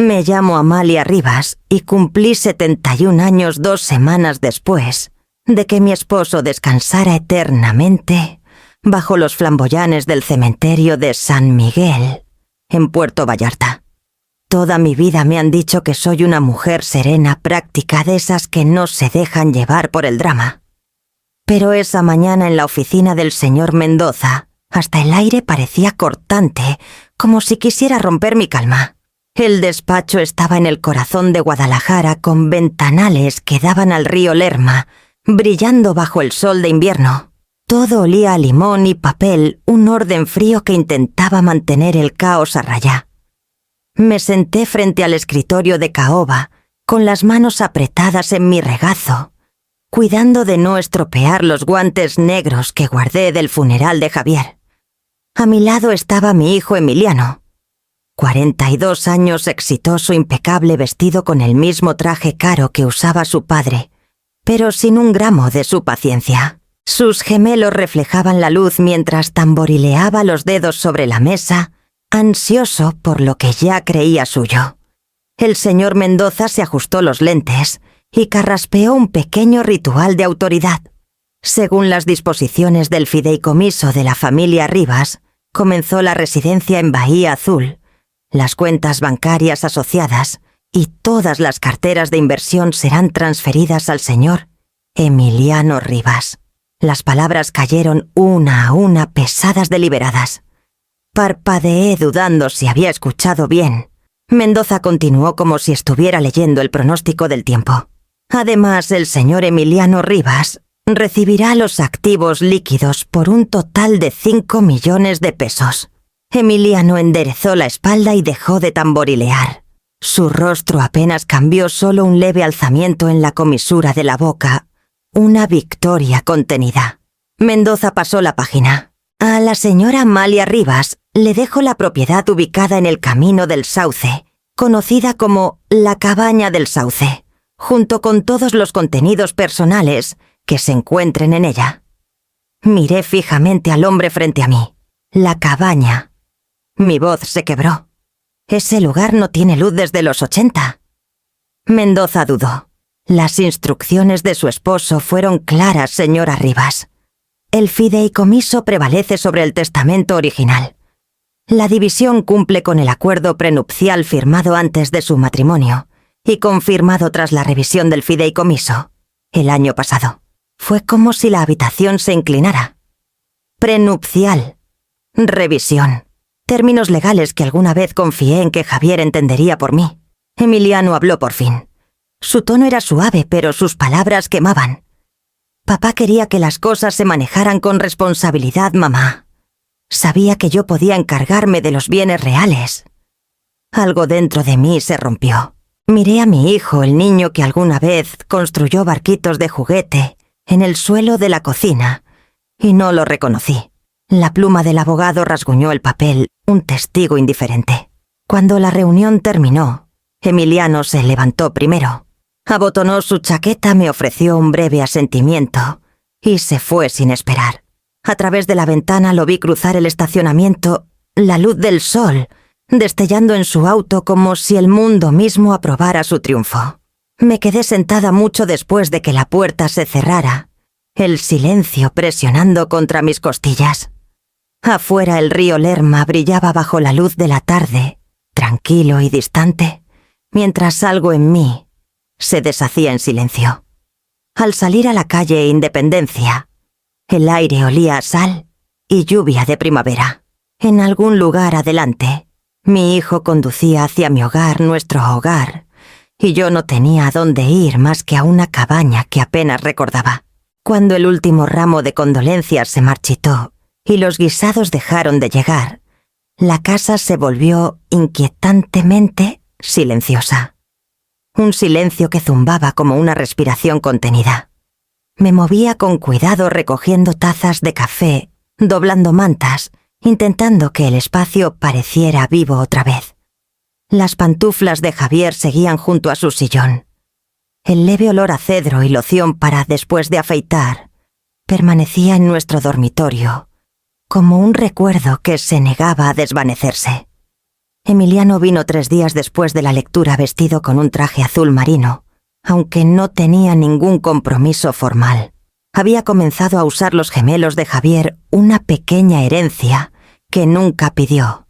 Me llamo Amalia Rivas y cumplí 71 años 2 semanas después de que mi esposo descansara eternamente bajo los flamboyanes del cementerio de San Miguel, en Puerto Vallarta. Toda mi vida me han dicho que soy una mujer serena, práctica, de esas que no se dejan llevar por el drama. Pero esa mañana en la oficina del señor Mendoza, hasta el aire parecía cortante, como si quisiera romper mi calma. El despacho estaba en el corazón de Guadalajara, con ventanales que daban al río Lerma, brillando bajo el sol de invierno. Todo olía a limón y papel, un orden frío que intentaba mantener el caos a raya. Me senté frente al escritorio de caoba, con las manos apretadas en mi regazo, cuidando de no estropear los guantes negros que guardé del funeral de Javier. A mi lado estaba mi hijo Emiliano, 42 años, exitoso, impecable, vestido con el mismo traje caro que usaba su padre, pero sin un gramo de su paciencia. Sus gemelos reflejaban la luz mientras tamborileaba los dedos sobre la mesa, ansioso por lo que ya creía suyo. El señor Mendoza se ajustó los lentes y carraspeó un pequeño ritual de autoridad. Según las disposiciones del fideicomiso de la familia Rivas, comenzó la residencia en Bahía Azul, las cuentas bancarias asociadas y todas las carteras de inversión serán transferidas al señor Emiliano Rivas. Las palabras cayeron una a una, pesadas, deliberadas. Parpadeé dudando si había escuchado bien. Mendoza continuó como si estuviera leyendo el pronóstico del tiempo. Además, el señor Emiliano Rivas recibirá los activos líquidos por un total de 5 millones de pesos. Emiliano enderezó la espalda y dejó de tamborilear. Su rostro apenas cambió, solo un leve alzamiento en la comisura de la boca, una victoria contenida. Mendoza pasó la página. A la señora Amalia Rivas le dejo la propiedad ubicada en el Camino del Sauce, conocida como la Cabaña del Sauce, junto con todos los contenidos personales que se encuentren en ella. Miré fijamente al hombre frente a mí. La cabaña. Mi voz se quebró. Ese lugar no tiene luz desde los 80. Mendoza dudó. Las instrucciones de su esposo fueron claras, señora Rivas. El fideicomiso prevalece sobre el testamento original. La división cumple con el acuerdo prenupcial firmado antes de su matrimonio y confirmado tras la revisión del fideicomiso el año pasado. Fue como si la habitación se inclinara. Prenupcial. Revisión. Términos legales que alguna vez confié en que Javier entendería por mí. Emiliano habló por fin. Su tono era suave, pero sus palabras quemaban. Papá quería que las cosas se manejaran con responsabilidad, mamá. Sabía que yo podía encargarme de los bienes reales. Algo dentro de mí se rompió. Miré a mi hijo, el niño que alguna vez construyó barquitos de juguete en el suelo de la cocina, y no lo reconocí. La pluma del abogado rasguñó el papel, un testigo indiferente. Cuando la reunión terminó, Emiliano se levantó primero. Abotonó su chaqueta, me ofreció un breve asentimiento y se fue sin esperar. A través de la ventana lo vi cruzar el estacionamiento, la luz del sol destellando en su auto como si el mundo mismo aprobara su triunfo. Me quedé sentada mucho después de que la puerta se cerrara, el silencio presionando contra mis costillas. Afuera el río Lerma brillaba bajo la luz de la tarde, tranquilo y distante, mientras algo en mí se deshacía en silencio. Al salir a la calle Independencia, el aire olía a sal y lluvia de primavera. En algún lugar adelante, mi hijo conducía hacia mi hogar, nuestro hogar, y yo no tenía a dónde ir más que a una cabaña que apenas recordaba. Cuando el último ramo de condolencias se marchitó y los guisados dejaron de llegar, la casa se volvió inquietantemente silenciosa. Un silencio que zumbaba como una respiración contenida. Me movía con cuidado recogiendo tazas de café, doblando mantas, intentando que el espacio pareciera vivo otra vez. Las pantuflas de Javier seguían junto a su sillón. El leve olor a cedro y loción para después de afeitar permanecía en nuestro dormitorio, como un recuerdo que se negaba a desvanecerse. Emiliano vino 3 días después de la lectura vestido con un traje azul marino, aunque no tenía ningún compromiso formal. Había comenzado a usar los gemelos de Javier, una pequeña herencia que nunca pidió,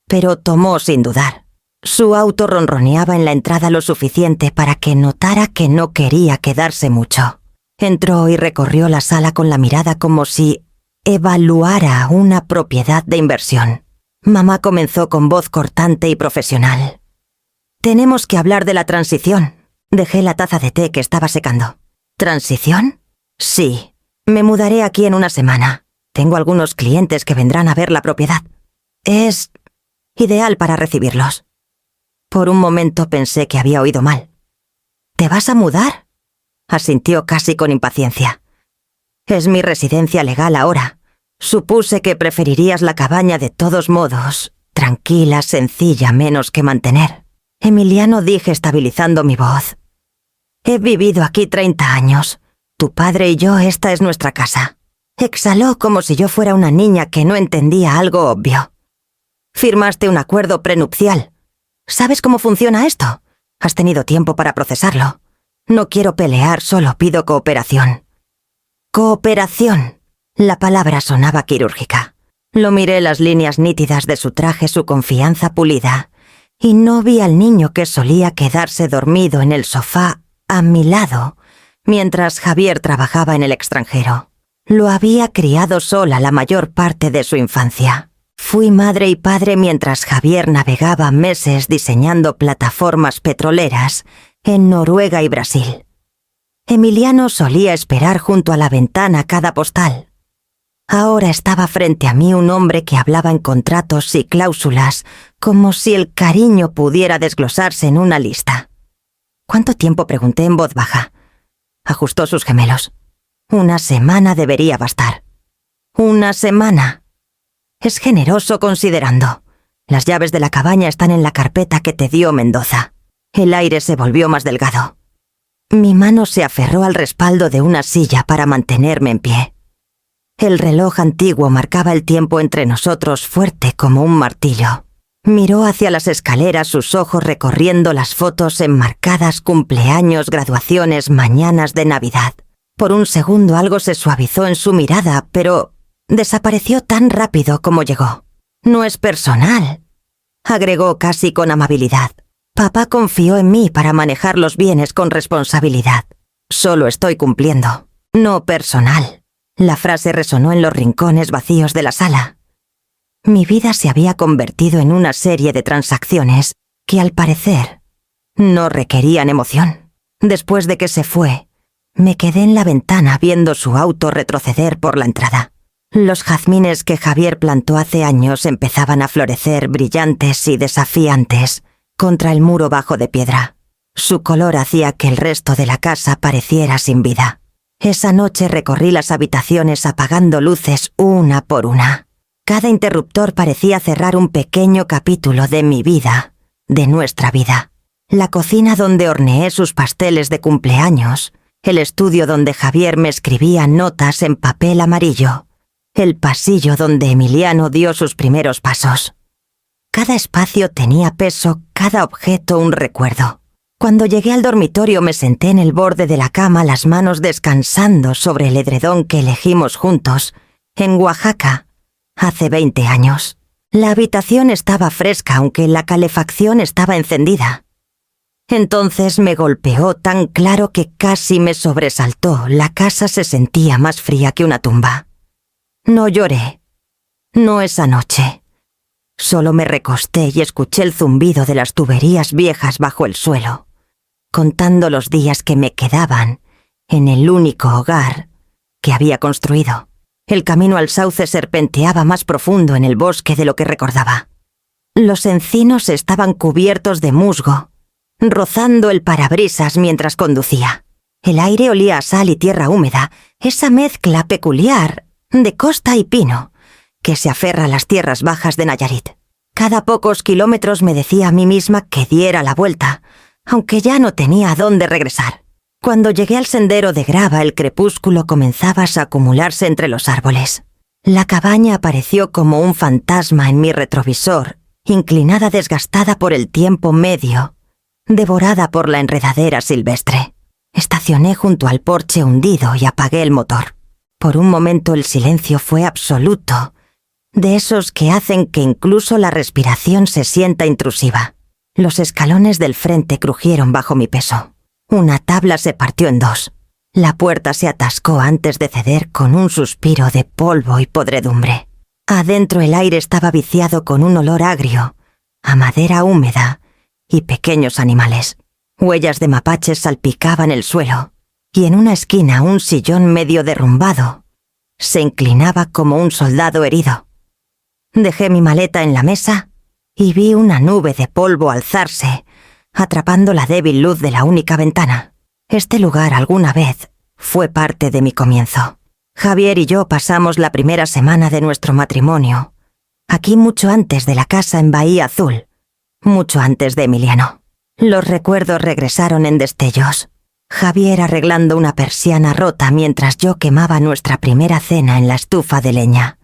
pero tomó sin dudar. Su auto ronroneaba en la entrada lo suficiente para que notara que no quería quedarse mucho. Entró y recorrió la sala con la mirada como si evaluara una propiedad de inversión. Mamá comenzó con voz cortante y profesional. «Tenemos que hablar de la transición». Dejé la taza de té que estaba secando. ¿Transición? Sí. Me mudaré aquí en una semana. Tengo algunos clientes que vendrán a ver la propiedad. Es ideal para recibirlos. Por un momento pensé que había oído mal. ¿Te vas a mudar?, asintió casi con impaciencia. Es mi residencia legal ahora. Supuse que preferirías la cabaña de todos modos. Tranquila, sencilla, menos que mantener. Emiliano, dije estabilizando mi voz. He vivido aquí 30 años. Tu padre y yo, esta es nuestra casa. Exhaló como si yo fuera una niña que no entendía algo obvio. Firmaste un acuerdo prenupcial. ¿Sabes cómo funciona esto? Has tenido tiempo para procesarlo. No quiero pelear, solo pido cooperación. Cooperación. La palabra sonaba quirúrgica. Lo miré las líneas nítidas de su traje, su confianza pulida, y no vi al niño que solía quedarse dormido en el sofá a mi lado, mientras Javier trabajaba en el extranjero. Lo había criado sola la mayor parte de su infancia. Fui madre y padre mientras Javier navegaba meses diseñando plataformas petroleras en Noruega y Brasil. Emiliano solía esperar junto a la ventana cada postal. Ahora estaba frente a mí un hombre que hablaba en contratos y cláusulas, como si el cariño pudiera desglosarse en una lista. ¿Cuánto tiempo?, pregunté en voz baja. Ajustó sus gemelos. 1 semana debería bastar. 1 semana. Es generoso considerando. Las llaves de la cabaña están en la carpeta que te dio Mendoza. El aire se volvió más delgado. Mi mano se aferró al respaldo de una silla para mantenerme en pie. El reloj antiguo marcaba el tiempo entre nosotros fuerte como un martillo. Miró hacia las escaleras, sus ojos recorriendo las fotos enmarcadas, cumpleaños, graduaciones, mañanas de Navidad. Por un segundo algo se suavizó en su mirada, pero desapareció tan rápido como llegó. No es personal, agregó casi con amabilidad. Papá confió en mí para manejar los bienes con responsabilidad. Solo estoy cumpliendo. No personal. La frase resonó en los rincones vacíos de la sala. Mi vida se había convertido en una serie de transacciones que, al parecer, no requerían emoción. Después de que se fue, me quedé en la ventana viendo su auto retroceder por la entrada. Los jazmines que Javier plantó hace años empezaban a florecer brillantes y desafiantes contra el muro bajo de piedra. Su color hacía que el resto de la casa pareciera sin vida. Esa noche recorrí las habitaciones apagando luces una por una. Cada interruptor parecía cerrar un pequeño capítulo de mi vida, de nuestra vida. La cocina donde horneé sus pasteles de cumpleaños, el estudio donde Javier me escribía notas en papel amarillo, el pasillo donde Emiliano dio sus primeros pasos. Cada espacio tenía peso, cada objeto un recuerdo. Cuando llegué al dormitorio me senté en el borde de la cama, las manos descansando sobre el edredón que elegimos juntos, en Oaxaca, hace 20 años. La habitación estaba fresca, aunque la calefacción estaba encendida. Entonces me golpeó tan claro que casi me sobresaltó. La casa se sentía más fría que una tumba. No lloré. No esa noche. Solo me recosté y escuché el zumbido de las tuberías viejas bajo el suelo, contando los días que me quedaban en el único hogar que había construido. El camino al sauce serpenteaba más profundo en el bosque de lo que recordaba. Los encinos estaban cubiertos de musgo, rozando el parabrisas mientras conducía. El aire olía a sal y tierra húmeda, esa mezcla peculiar de costa y pino que se aferra a las tierras bajas de Nayarit. Cada pocos kilómetros me decía a mí misma que diera la vuelta, aunque ya no tenía a dónde regresar. Cuando llegué al sendero de grava, el crepúsculo comenzaba a acumularse entre los árboles. La cabaña apareció como un fantasma en mi retrovisor inclinada desgastada por el tiempo medio, devorada por la enredadera silvestre. Estacioné junto al porche hundido y apagué el motor. Por un momento el silencio fue absoluto, de esos que hacen que incluso la respiración se sienta intrusiva. Los escalones del frente crujieron bajo mi peso. Una tabla se partió en dos. La puerta se atascó antes de ceder con un suspiro de polvo y podredumbre. Adentro el aire estaba viciado con un olor agrio, a madera húmeda y pequeños animales. Huellas de mapaches salpicaban el suelo, y en una esquina un sillón medio derrumbado se inclinaba como un soldado herido. Dejé mi maleta en la mesa y vi una nube de polvo alzarse, atrapando la débil luz de la única ventana. Este lugar alguna vez fue parte de mi comienzo. Javier y yo pasamos la primera semana de nuestro matrimonio, aquí mucho antes de la casa en Bahía Azul, mucho antes de Emiliano. Los recuerdos regresaron en destellos. Javier arreglando una persiana rota mientras yo quemaba nuestra primera cena en la estufa de leña.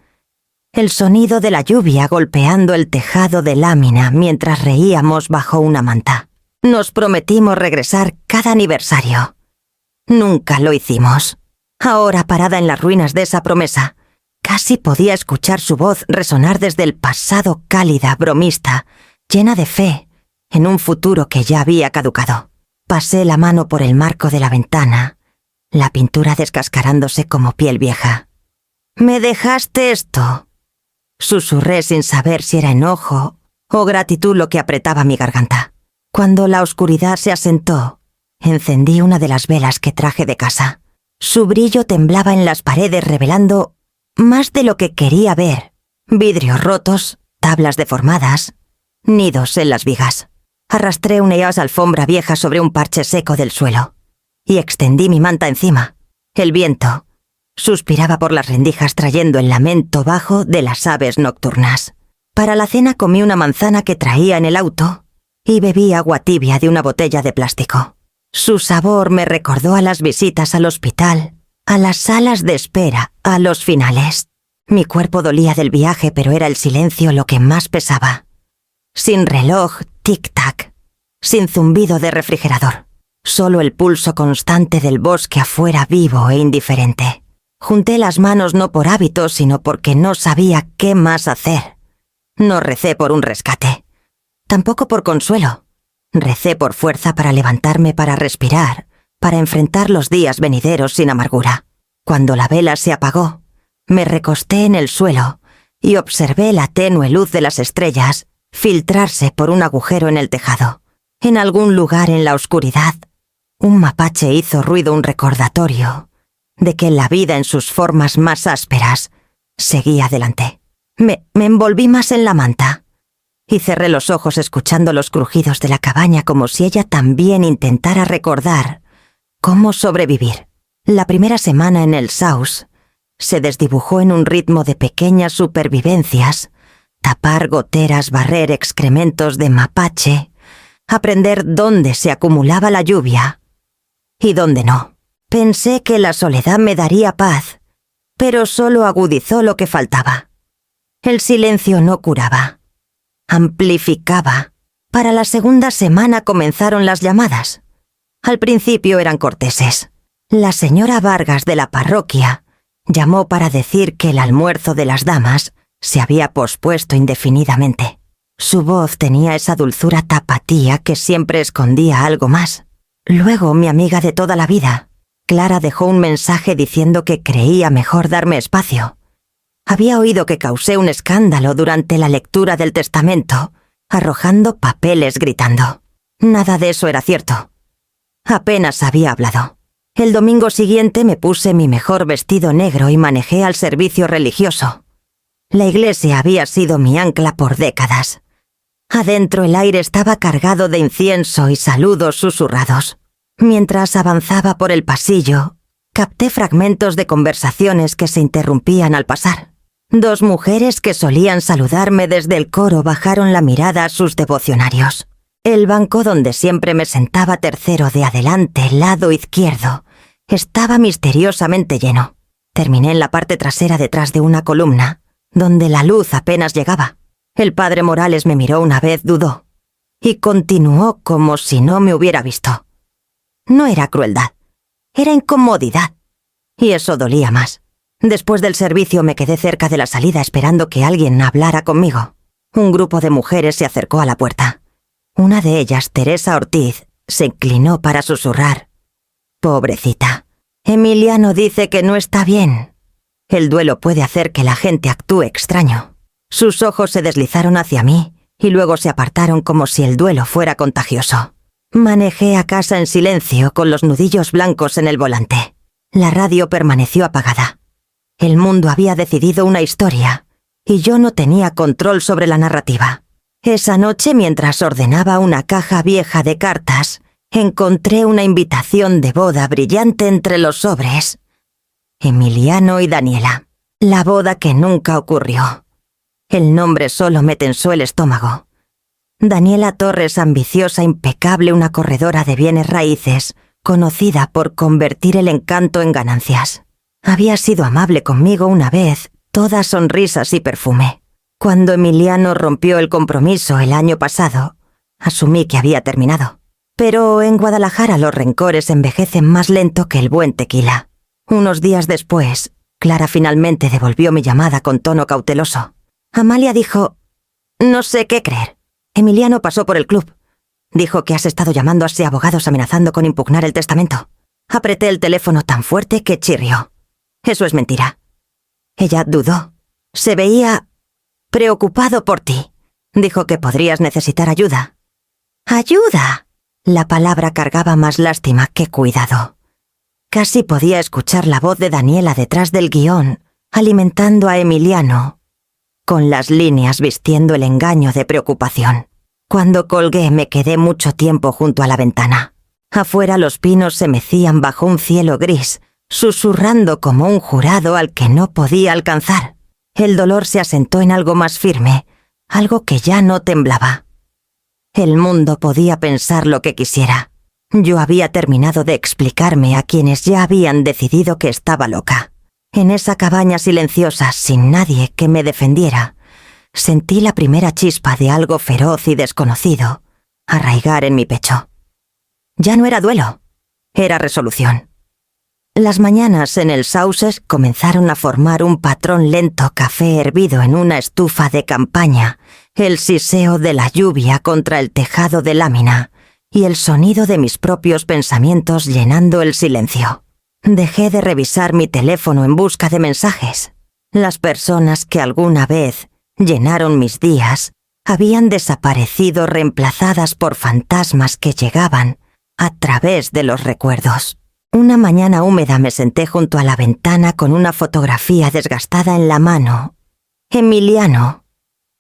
El sonido de la lluvia golpeando el tejado de lámina mientras reíamos bajo una manta. Nos prometimos regresar cada aniversario. Nunca lo hicimos. Ahora, parada en las ruinas de esa promesa, casi podía escuchar su voz resonar desde el pasado, cálida, bromista, llena de fe, en un futuro que ya había caducado. Pasé la mano por el marco de la ventana, la pintura descascarándose como piel vieja. «¿Me dejaste esto?», susurré sin saber si era enojo o gratitud lo que apretaba mi garganta. Cuando la oscuridad se asentó, encendí una de las velas que traje de casa. Su brillo temblaba en las paredes revelando más de lo que quería ver. Vidrios rotos, tablas deformadas, nidos en las vigas. Arrastré una alfombra vieja sobre un parche seco del suelo y extendí mi manta encima. El viento suspiraba por las rendijas trayendo el lamento bajo de las aves nocturnas. Para la cena comí una manzana que traía en el auto y bebí agua tibia de una botella de plástico. Su sabor me recordó a las visitas al hospital, a las salas de espera, a los finales. Mi cuerpo dolía del viaje, pero era el silencio lo que más pesaba. Sin reloj, tic-tac, sin zumbido de refrigerador. Solo el pulso constante del bosque afuera vivo e indiferente. Junté las manos no por hábito, sino porque no sabía qué más hacer. No recé por un rescate. Tampoco por consuelo. Recé por fuerza para levantarme, para respirar, para enfrentar los días venideros sin amargura. Cuando la vela se apagó, me recosté en el suelo y observé la tenue luz de las estrellas filtrarse por un agujero en el tejado. En algún lugar en la oscuridad, un mapache hizo ruido, un recordatorio de que la vida en sus formas más ásperas seguía adelante. Me envolví más en la manta y cerré los ojos escuchando los crujidos de la cabaña como si ella también intentara recordar cómo sobrevivir. La primera semana en el Saus se desdibujó en un ritmo de pequeñas supervivencias, tapar goteras, barrer excrementos de mapache, aprender dónde se acumulaba la lluvia y dónde no. Pensé que la soledad me daría paz, pero solo agudizó lo que faltaba. El silencio no curaba, amplificaba. Para la segunda semana comenzaron las llamadas. Al principio eran corteses. La señora Vargas de la parroquia llamó para decir que el almuerzo de las damas se había pospuesto indefinidamente. Su voz tenía esa dulzura tapatía que siempre escondía algo más. Luego mi amiga de toda la vida, Clara, dejó un mensaje diciendo que creía mejor darme espacio. Había oído que causé un escándalo durante la lectura del testamento, arrojando papeles gritando. Nada de eso era cierto. Apenas había hablado. El domingo siguiente me puse mi mejor vestido negro y manejé al servicio religioso. La iglesia había sido mi ancla por décadas. Adentro el aire estaba cargado de incienso y saludos susurrados. Mientras avanzaba por el pasillo, capté fragmentos de conversaciones que se interrumpían al pasar. Dos mujeres que solían saludarme desde el coro bajaron la mirada a sus devocionarios. El banco donde siempre me sentaba tercero de adelante, lado izquierdo, estaba misteriosamente lleno. Terminé en la parte trasera detrás de una columna, donde la luz apenas llegaba. El padre Morales me miró una vez, dudó, y continuó como si no me hubiera visto. No era crueldad, era incomodidad, y eso dolía más. Después del servicio me quedé cerca de la salida esperando que alguien hablara conmigo. Un grupo de mujeres se acercó a la puerta. Una de ellas, Teresa Ortiz, se inclinó para susurrar. «Pobrecita, Emiliano dice que no está bien. El duelo puede hacer que la gente actúe extraño». Sus ojos se deslizaron hacia mí y luego se apartaron como si el duelo fuera contagioso. Manejé a casa en silencio con los nudillos blancos en el volante. La radio permaneció apagada. El mundo había decidido una historia y yo no tenía control sobre la narrativa. Esa noche, mientras ordenaba una caja vieja de cartas, encontré una invitación de boda brillante entre los sobres. Emiliano y Daniela. La boda que nunca ocurrió. El nombre solo me tensó el estómago. Daniela Torres, ambiciosa, impecable, una corredora de bienes raíces, conocida por convertir el encanto en ganancias. Había sido amable conmigo una vez, toda sonrisas y perfume. Cuando Emiliano rompió el compromiso el año pasado, asumí que había terminado. Pero en Guadalajara los rencores envejecen más lento que el buen tequila. Unos días después, Clara finalmente devolvió mi llamada con tono cauteloso. Amalia dijo: «No sé qué creer. Emiliano pasó por el club. Dijo que has estado llamando a ese abogados amenazando con impugnar el testamento». Apreté el teléfono tan fuerte que chirrió. «Eso es mentira». Ella dudó. Se veía preocupado por ti. Dijo que podrías necesitar ayuda. «¿Ayuda?» La palabra cargaba más lástima que cuidado. Casi podía escuchar la voz de Daniela detrás del guión, alimentando a Emiliano, con las líneas vistiendo el engaño de preocupación. Cuando colgué me quedé mucho tiempo junto a la ventana. Afuera los pinos se mecían bajo un cielo gris, susurrando como un jurado al que no podía alcanzar. El dolor se asentó en algo más firme, algo que ya no temblaba. El mundo podía pensar lo que quisiera. Yo había terminado de explicarme a quienes ya habían decidido que estaba loca. En esa cabaña silenciosa, sin nadie que me defendiera, sentí la primera chispa de algo feroz y desconocido arraigar en mi pecho. Ya no era duelo, era resolución. Las mañanas en el Sauces comenzaron a formar un patrón lento: café hervido en una estufa de campaña, el siseo de la lluvia contra el tejado de lámina y el sonido de mis propios pensamientos llenando el silencio. Dejé de revisar mi teléfono en busca de mensajes. Las personas que alguna vez llenaron mis días habían desaparecido, reemplazadas por fantasmas que llegaban a través de los recuerdos. Una mañana húmeda me senté junto a la ventana con una fotografía desgastada en la mano. Emiliano,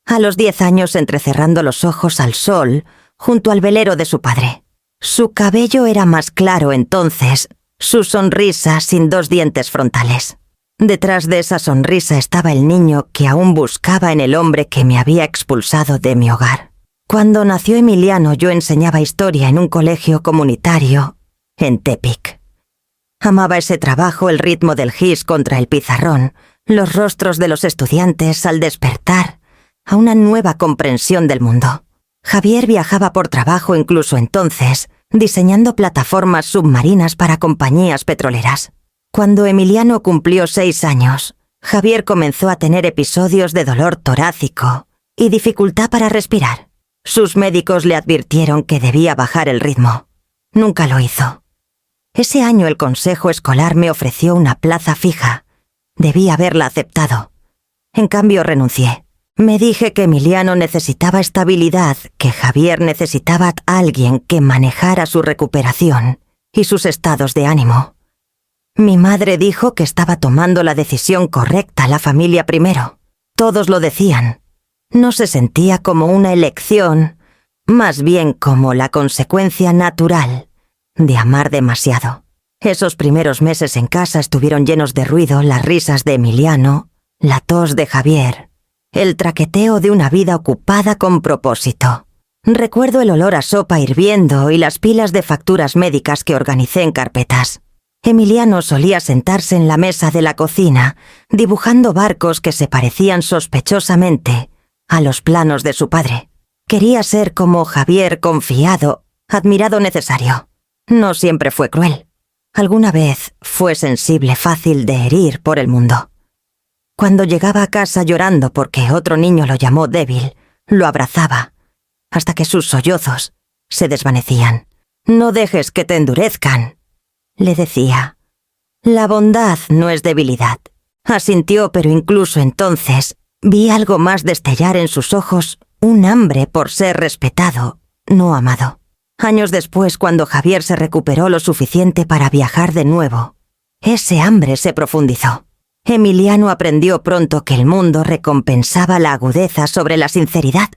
a los 10 años, entrecerrando los ojos al sol, junto al velero de su padre. Su cabello era más claro entonces, su sonrisa sin 2 dientes frontales. Detrás de esa sonrisa estaba el niño que aún buscaba en el hombre que me había expulsado de mi hogar. Cuando nació Emiliano, yo enseñaba historia en un colegio comunitario en Tepic. Amaba ese trabajo, el ritmo del gis contra el pizarrón, los rostros de los estudiantes al despertar a una nueva comprensión del mundo. Javier viajaba por trabajo incluso entonces, diseñando plataformas submarinas para compañías petroleras. Cuando Emiliano cumplió 6 años, Javier comenzó a tener episodios de dolor torácico y dificultad para respirar. Sus médicos le advirtieron que debía bajar el ritmo. Nunca lo hizo. Ese año el consejo escolar me ofreció una plaza fija. Debí haberla aceptado. En cambio, renuncié. Me dije que Emiliano necesitaba estabilidad, que Javier necesitaba a alguien que manejara su recuperación y sus estados de ánimo. Mi madre dijo que estaba tomando la decisión correcta, la familia primero. Todos lo decían. No se sentía como una elección, más bien como la consecuencia natural de amar demasiado. Esos primeros meses en casa estuvieron llenos de ruido, las risas de Emiliano, la tos de Javier, el traqueteo de una vida ocupada con propósito. Recuerdo el olor a sopa hirviendo y las pilas de facturas médicas que organicé en carpetas. Emiliano solía sentarse en la mesa de la cocina, dibujando barcos que se parecían sospechosamente a los planos de su padre. Quería ser como Javier, confiado, admirado, necesario. No siempre fue cruel. Alguna vez fue sensible, fácil de herir por el mundo. Cuando llegaba a casa llorando porque otro niño lo llamó débil, lo abrazaba, hasta que sus sollozos se desvanecían. «No dejes que te endurezcan», le decía. «La bondad no es debilidad». Asintió, pero incluso entonces vi algo más destellar en sus ojos, un hambre por ser respetado, no amado. Años después, cuando Javier se recuperó lo suficiente para viajar de nuevo, ese hambre se profundizó. Emiliano aprendió pronto que el mundo recompensaba la agudeza sobre la sinceridad.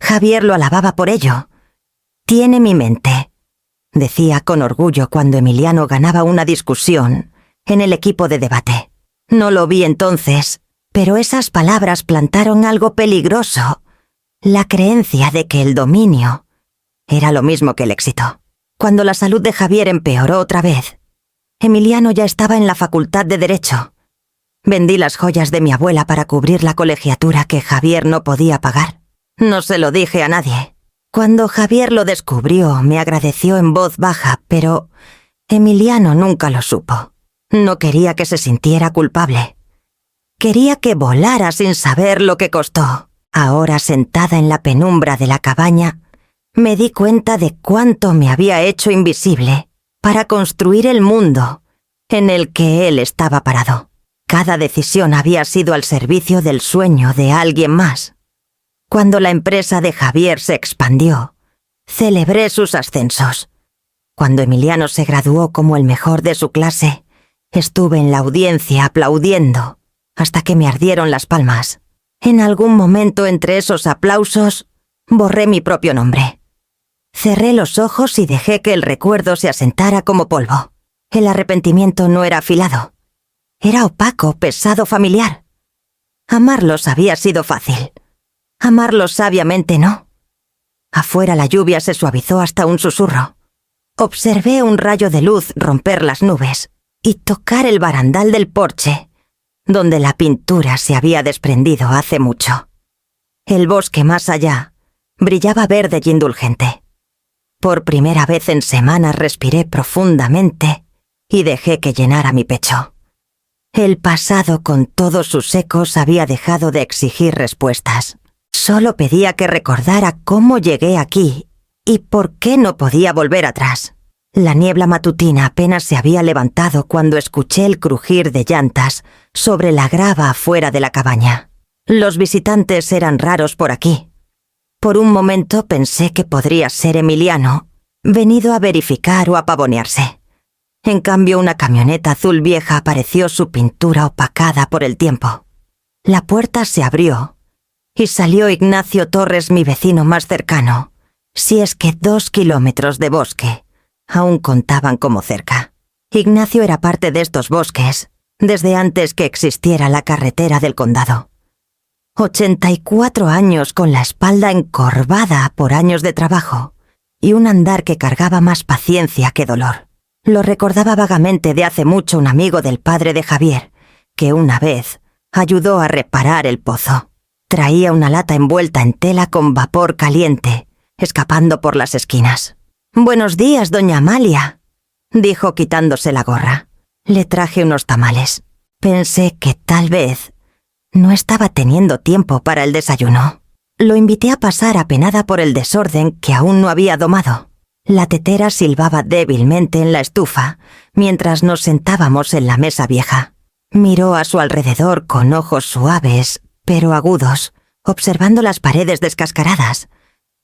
Javier lo alababa por ello. «Tiene mi mente», decía con orgullo cuando Emiliano ganaba una discusión en el equipo de debate. No lo vi entonces, pero esas palabras plantaron algo peligroso, la creencia de que el dominio era lo mismo que el éxito. Cuando la salud de Javier empeoró otra vez, Emiliano ya estaba en la facultad de Derecho. Vendí las joyas de mi abuela para cubrir la colegiatura que Javier no podía pagar. No se lo dije a nadie. Cuando Javier lo descubrió, me agradeció en voz baja, pero Emiliano nunca lo supo. No quería que se sintiera culpable. Quería que volara sin saber lo que costó. Ahora, sentada en la penumbra de la cabaña, me di cuenta de cuánto me había hecho invisible para construir el mundo en el que él estaba parado. Cada decisión había sido al servicio del sueño de alguien más. Cuando la empresa de Javier se expandió, celebré sus ascensos. Cuando Emiliano se graduó como el mejor de su clase, estuve en la audiencia aplaudiendo hasta que me ardieron las palmas. En algún momento entre esos aplausos, borré mi propio nombre. Cerré los ojos y dejé que el recuerdo se asentara como polvo. El arrepentimiento no era afilado. Era opaco, pesado, familiar. Amarlos había sido fácil. Amarlos sabiamente no. Afuera la lluvia se suavizó hasta un susurro. Observé un rayo de luz romper las nubes y tocar el barandal del porche, donde la pintura se había desprendido hace mucho. El bosque más allá brillaba verde y indulgente. Por primera vez en semanas respiré profundamente y dejé que llenara mi pecho. El pasado, con todos sus ecos, había dejado de exigir respuestas. Solo pedía que recordara cómo llegué aquí y por qué no podía volver atrás. La niebla matutina apenas se había levantado cuando escuché el crujir de llantas sobre la grava afuera de la cabaña. Los visitantes eran raros por aquí. Por un momento pensé que podría ser Emiliano, venido a verificar o a pavonearse. En cambio, una camioneta azul vieja apareció, su pintura opacada por el tiempo. La puerta se abrió y salió Ignacio Torres, mi vecino más cercano, si es que 2 kilómetros de bosque aún contaban como cerca. Ignacio era parte de estos bosques desde antes que existiera la carretera del condado. 84 años con la espalda encorvada por años de trabajo y un andar que cargaba más paciencia que dolor. Lo recordaba vagamente de hace mucho un amigo del padre de Javier, que una vez ayudó a reparar el pozo. Traía una lata envuelta en tela con vapor caliente, escapando por las esquinas. «Buenos días, doña Amalia», dijo quitándose la gorra. Le traje unos tamales. Pensé que tal vez no estaba teniendo tiempo para el desayuno. Lo invité a pasar apenada por el desorden que aún no había domado. La tetera silbaba débilmente en la estufa mientras nos sentábamos en la mesa vieja. Miró a su alrededor con ojos suaves, pero agudos, observando las paredes descascaradas,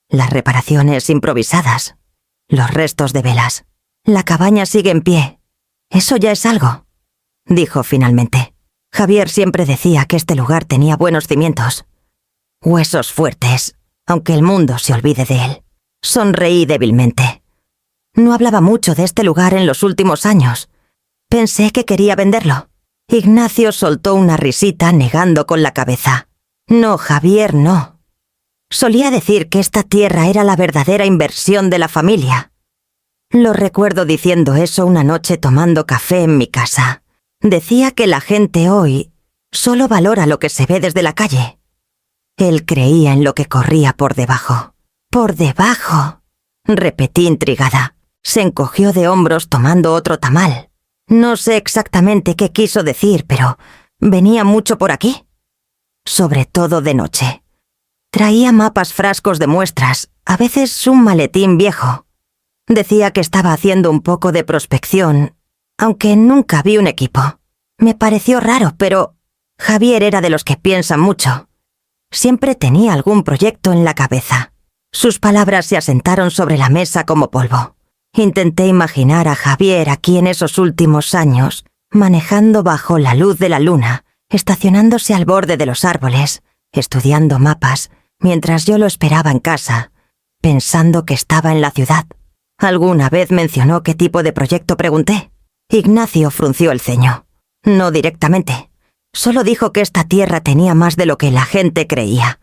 las reparaciones improvisadas, los restos de velas. «La cabaña sigue en pie. Eso ya es algo», dijo finalmente. Javier siempre decía que este lugar tenía buenos cimientos. Huesos fuertes, aunque el mundo se olvide de él. Sonreí débilmente. No hablaba mucho de este lugar en los últimos años. Pensé que quería venderlo. Ignacio soltó una risita negando con la cabeza. «No, Javier, no. Solía decir que esta tierra era la verdadera inversión de la familia». Lo recuerdo diciendo eso una noche tomando café en mi casa. Decía que la gente hoy solo valora lo que se ve desde la calle. Él creía en lo que corría por debajo. ¡Por debajo!, repetí intrigada. Se encogió de hombros tomando otro tamal. No sé exactamente qué quiso decir, pero venía mucho por aquí. Sobre todo de noche. Traía mapas, frascos de muestras, a veces un maletín viejo. Decía que estaba haciendo un poco de prospección, aunque nunca vi un equipo. Me pareció raro, pero Javier era de los que piensan mucho. Siempre tenía algún proyecto en la cabeza. Sus palabras se asentaron sobre la mesa como polvo. Intenté imaginar a Javier aquí en esos últimos años, manejando bajo la luz de la luna, estacionándose al borde de los árboles, estudiando mapas, mientras yo lo esperaba en casa, pensando que estaba en la ciudad. ¿Alguna vez mencionó qué tipo de proyecto pregunté? Ignacio frunció el ceño. No directamente. Solo dijo que esta tierra tenía más de lo que la gente creía.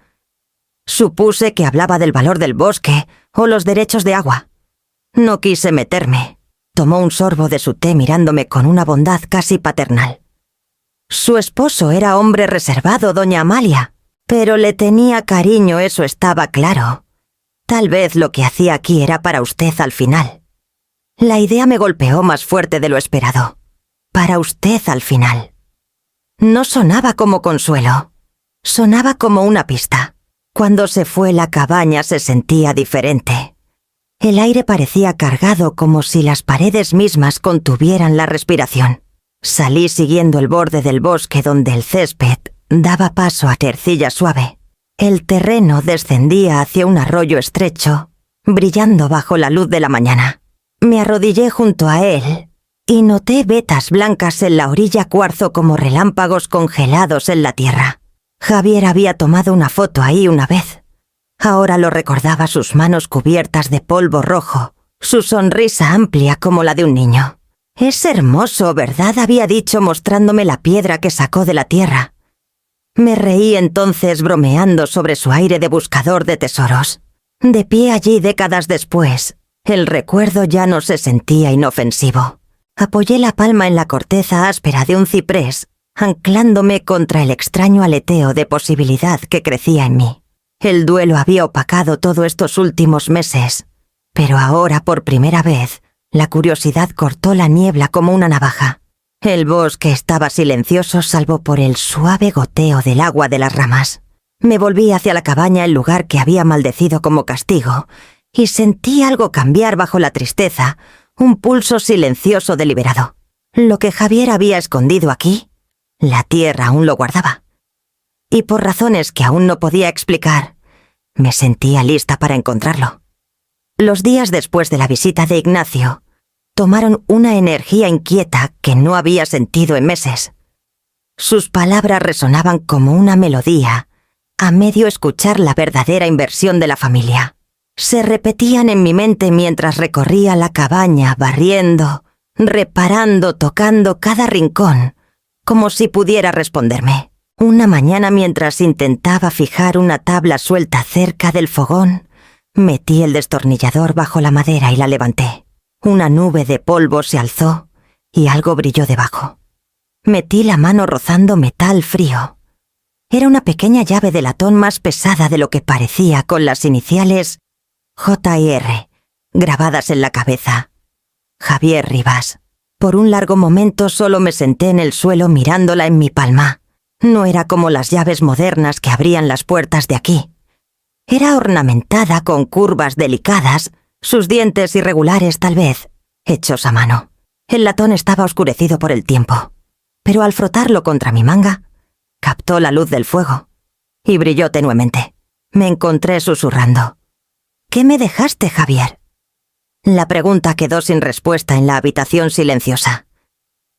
Supuse que hablaba del valor del bosque o los derechos de agua. No quise meterme. Tomó un sorbo de su té mirándome con una bondad casi paternal. Su esposo era hombre reservado, doña Amalia, pero le tenía cariño, eso estaba claro. Tal vez lo que hacía aquí era para usted al final. La idea me golpeó más fuerte de lo esperado. Para usted al final. No sonaba como consuelo. Sonaba como una pista. Cuando se fue la cabaña se sentía diferente. El aire parecía cargado como si las paredes mismas contuvieran la respiración. Salí siguiendo el borde del bosque donde el césped daba paso a tercilla suave. El terreno descendía hacia un arroyo estrecho, brillando bajo la luz de la mañana. Me arrodillé junto a él y noté vetas blancas en la orilla, cuarzo como relámpagos congelados en la tierra. Javier había tomado una foto ahí una vez. Ahora lo recordaba, sus manos cubiertas de polvo rojo, su sonrisa amplia como la de un niño. Es hermoso, ¿verdad?, había dicho mostrándome la piedra que sacó de la tierra. Me reí entonces bromeando sobre su aire de buscador de tesoros. De pie allí décadas después, el recuerdo ya no se sentía inofensivo. Apoyé la palma en la corteza áspera de un ciprés, anclándome contra el extraño aleteo de posibilidad que crecía en mí. El duelo había opacado todo estos últimos meses, pero ahora por primera vez la curiosidad cortó la niebla como una navaja. El bosque estaba silencioso salvo por el suave goteo del agua de las ramas. Me volví hacia la cabaña, el lugar que había maldecido como castigo, y sentí algo cambiar bajo la tristeza, un pulso silencioso deliberado. Lo que Javier había escondido aquí, la tierra aún lo guardaba. Y por razones que aún no podía explicar, me sentía lista para encontrarlo. Los días después de la visita de Ignacio, tomaron una energía inquieta que no había sentido en meses. Sus palabras resonaban como una melodía, a medio escuchar la verdadera inversión de la familia. Se repetían en mi mente mientras recorría la cabaña, barriendo, reparando, tocando cada rincón, como si pudiera responderme. Una mañana, mientras intentaba fijar una tabla suelta cerca del fogón, metí el destornillador bajo la madera y la levanté. Una nube de polvo se alzó y algo brilló debajo. Metí la mano rozando metal frío. Era una pequeña llave de latón más pesada de lo que parecía, con las iniciales J y R grabadas en la cabeza. Javier Rivas. Por un largo momento solo me senté en el suelo mirándola en mi palma. No era como las llaves modernas que abrían las puertas de aquí. Era ornamentada con curvas delicadas, sus dientes irregulares tal vez, hechos a mano. El latón estaba oscurecido por el tiempo, pero al frotarlo contra mi manga, captó la luz del fuego y brilló tenuemente. Me encontré susurrando. ¿Qué me dejaste, Javier? La pregunta quedó sin respuesta en la habitación silenciosa.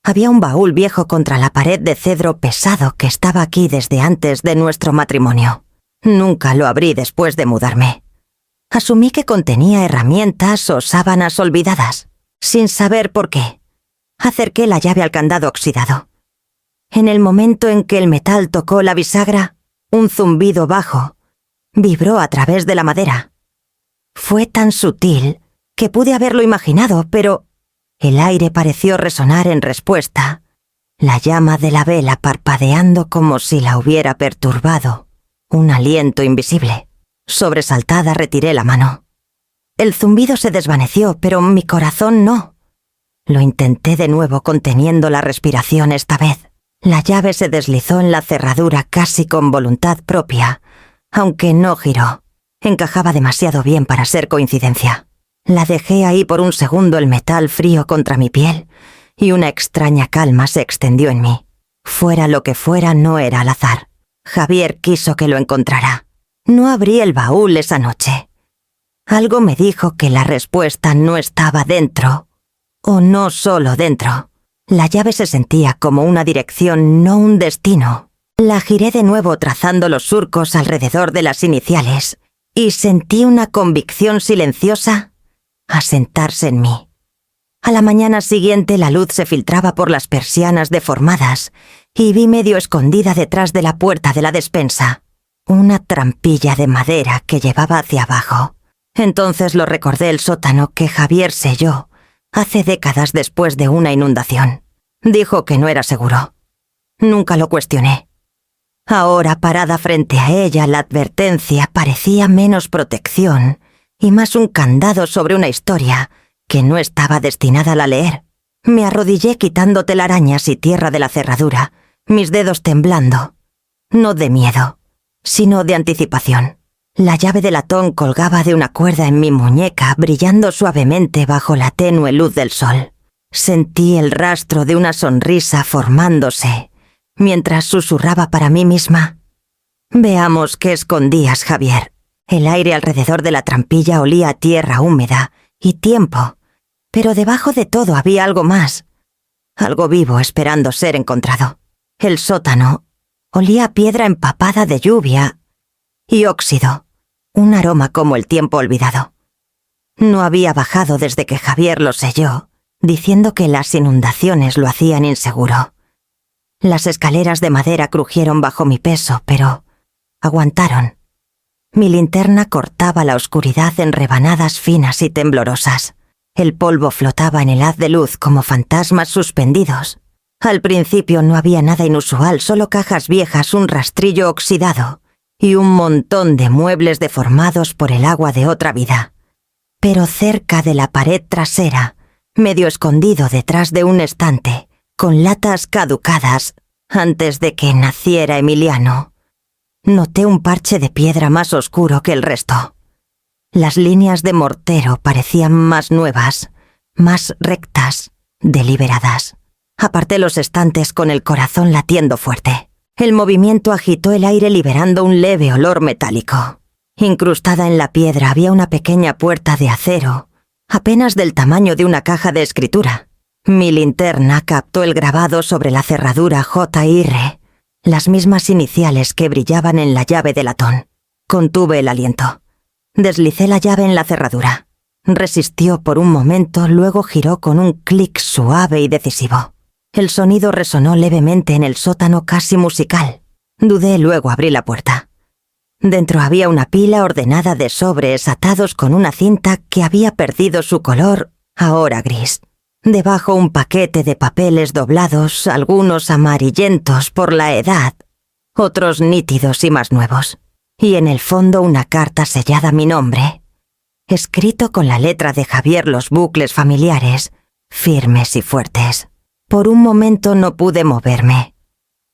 Había un baúl viejo contra la pared de cedro pesado que estaba aquí desde antes de nuestro matrimonio. Nunca lo abrí después de mudarme. Asumí que contenía herramientas o sábanas olvidadas, sin saber por qué. Acerqué la llave al candado oxidado. En el momento en que el metal tocó la bisagra, un zumbido bajo vibró a través de la madera. Fue tan sutil que pude haberlo imaginado, pero el aire pareció resonar en respuesta, la llama de la vela parpadeando como si la hubiera perturbado un aliento invisible. Sobresaltada retiré la mano. El zumbido se desvaneció, pero mi corazón no. Lo intenté de nuevo conteniendo la respiración esta vez. La llave se deslizó en la cerradura casi con voluntad propia, aunque no giró. Encajaba demasiado bien para ser coincidencia. La dejé ahí por un segundo, el metal frío contra mi piel, y una extraña calma se extendió en mí. Fuera lo que fuera, no era al azar. Javier quiso que lo encontrara. No abrí el baúl esa noche. Algo me dijo que la respuesta no estaba dentro, o no solo dentro. La llave se sentía como una dirección, no un destino. La giré de nuevo trazando los surcos alrededor de las iniciales, y sentí una convicción silenciosa asentarse en mí. A la mañana siguiente la luz se filtraba por las persianas deformadas y vi medio escondida detrás de la puerta de la despensa una trampilla de madera que llevaba hacia abajo. Entonces lo recordé, el sótano que Javier selló hace décadas después de una inundación. Dijo que no era seguro. Nunca lo cuestioné. Ahora, parada frente a ella, la advertencia parecía menos protección y más un candado sobre una historia que no estaba destinada a leer. Me arrodillé quitando telarañas y tierra de la cerradura, mis dedos temblando. No de miedo, sino de anticipación. La llave de latón colgaba de una cuerda en mi muñeca, brillando suavemente bajo la tenue luz del sol. Sentí el rastro de una sonrisa formándose, mientras susurraba para mí misma: «Veamos qué escondías, Javier». El aire alrededor de la trampilla olía a tierra húmeda y tiempo, pero debajo de todo había algo más, algo vivo esperando ser encontrado. El sótano olía a piedra empapada de lluvia y óxido, un aroma como el tiempo olvidado. No había bajado desde que Javier lo selló, diciendo que las inundaciones lo hacían inseguro. Las escaleras de madera crujieron bajo mi peso, pero aguantaron. Mi linterna cortaba la oscuridad en rebanadas finas y temblorosas. El polvo flotaba en el haz de luz como fantasmas suspendidos. Al principio no había nada inusual, solo cajas viejas, un rastrillo oxidado y un montón de muebles deformados por el agua de otra vida. Pero cerca de la pared trasera, medio escondido detrás de un estante, con latas caducadas, antes de que naciera Emiliano, noté un parche de piedra más oscuro que el resto. Las líneas de mortero parecían más nuevas, más rectas, deliberadas. Aparté los estantes con el corazón latiendo fuerte. El movimiento agitó el aire liberando un leve olor metálico. Incrustada en la piedra había una pequeña puerta de acero, apenas del tamaño de una caja de escritura. Mi linterna captó el grabado sobre la cerradura J.R., las mismas iniciales que brillaban en la llave de latón. Contuve el aliento. Deslicé la llave en la cerradura. Resistió por un momento, luego giró con un clic suave y decisivo. El sonido resonó levemente en el sótano, casi musical. Dudé, luego abrí la puerta. Dentro había una pila ordenada de sobres atados con una cinta que había perdido su color, ahora gris. Debajo un paquete de papeles doblados, algunos amarillentos por la edad, otros nítidos y más nuevos. Y en el fondo una carta sellada a mi nombre, escrito con la letra de Javier, los bucles familiares, firmes y fuertes. Por un momento no pude moverme.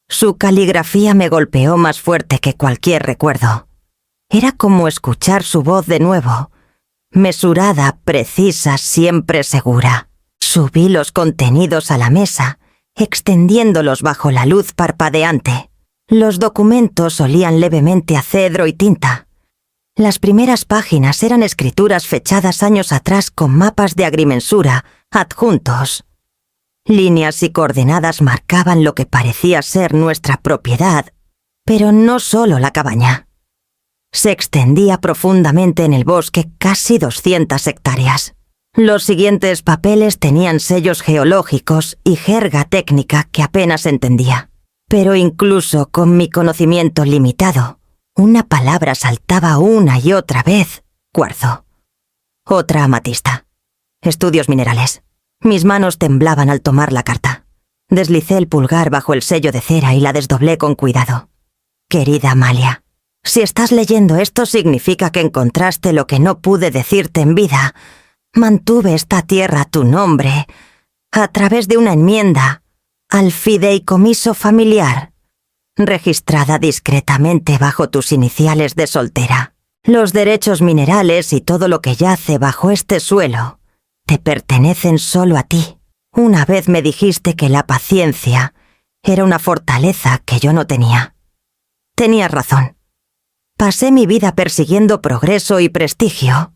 Su caligrafía me golpeó más fuerte que cualquier recuerdo. Era como escuchar su voz de nuevo, mesurada, precisa, siempre segura. Subí los contenidos a la mesa, extendiéndolos bajo la luz parpadeante. Los documentos olían levemente a cedro y tinta. Las primeras páginas eran escrituras fechadas años atrás con mapas de agrimensura adjuntos. Líneas y coordenadas marcaban lo que parecía ser nuestra propiedad, pero no solo la cabaña. Se extendía profundamente en el bosque casi 200 hectáreas. Los siguientes papeles tenían sellos geológicos y jerga técnica que apenas entendía. Pero incluso con mi conocimiento limitado, una palabra saltaba una y otra vez: cuarzo. Otra amatista. Estudios minerales. Mis manos temblaban al tomar la carta. Deslicé el pulgar bajo el sello de cera y la desdoblé con cuidado. Querida Amalia, Si estás leyendo esto significa que encontraste lo que no pude decirte en vida. Mantuve esta tierra a tu nombre a través de una enmienda al fideicomiso familiar, registrada discretamente bajo tus iniciales de soltera. Los derechos minerales y todo lo que yace bajo este suelo te pertenecen solo a ti. Una vez me dijiste que la paciencia era una fortaleza que yo no tenía. Tenías razón. Pasé mi vida persiguiendo progreso y prestigio,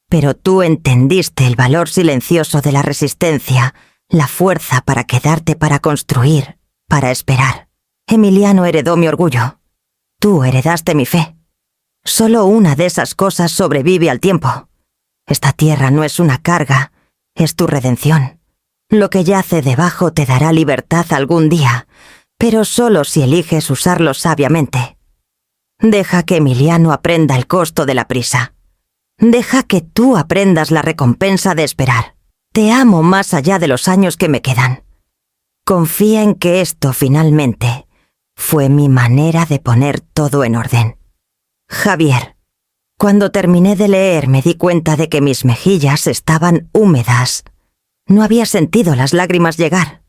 pero tú entendiste el valor silencioso de la resistencia, la fuerza para quedarte, para construir, para esperar. Emiliano heredó mi orgullo. Tú heredaste mi fe. Solo una de esas cosas sobrevive al tiempo. Esta tierra no es una carga, es tu redención. Lo que yace debajo te dará libertad algún día, pero solo si eliges usarlo sabiamente. Deja que Emiliano aprenda el costo de la prisa. Deja que tú aprendas la recompensa de esperar. Te amo más allá de los años que me quedan. Confía en que esto finalmente fue mi manera de poner todo en orden. Javier, cuando terminé de leer me di cuenta de que mis mejillas estaban húmedas. No había sentido las lágrimas llegar.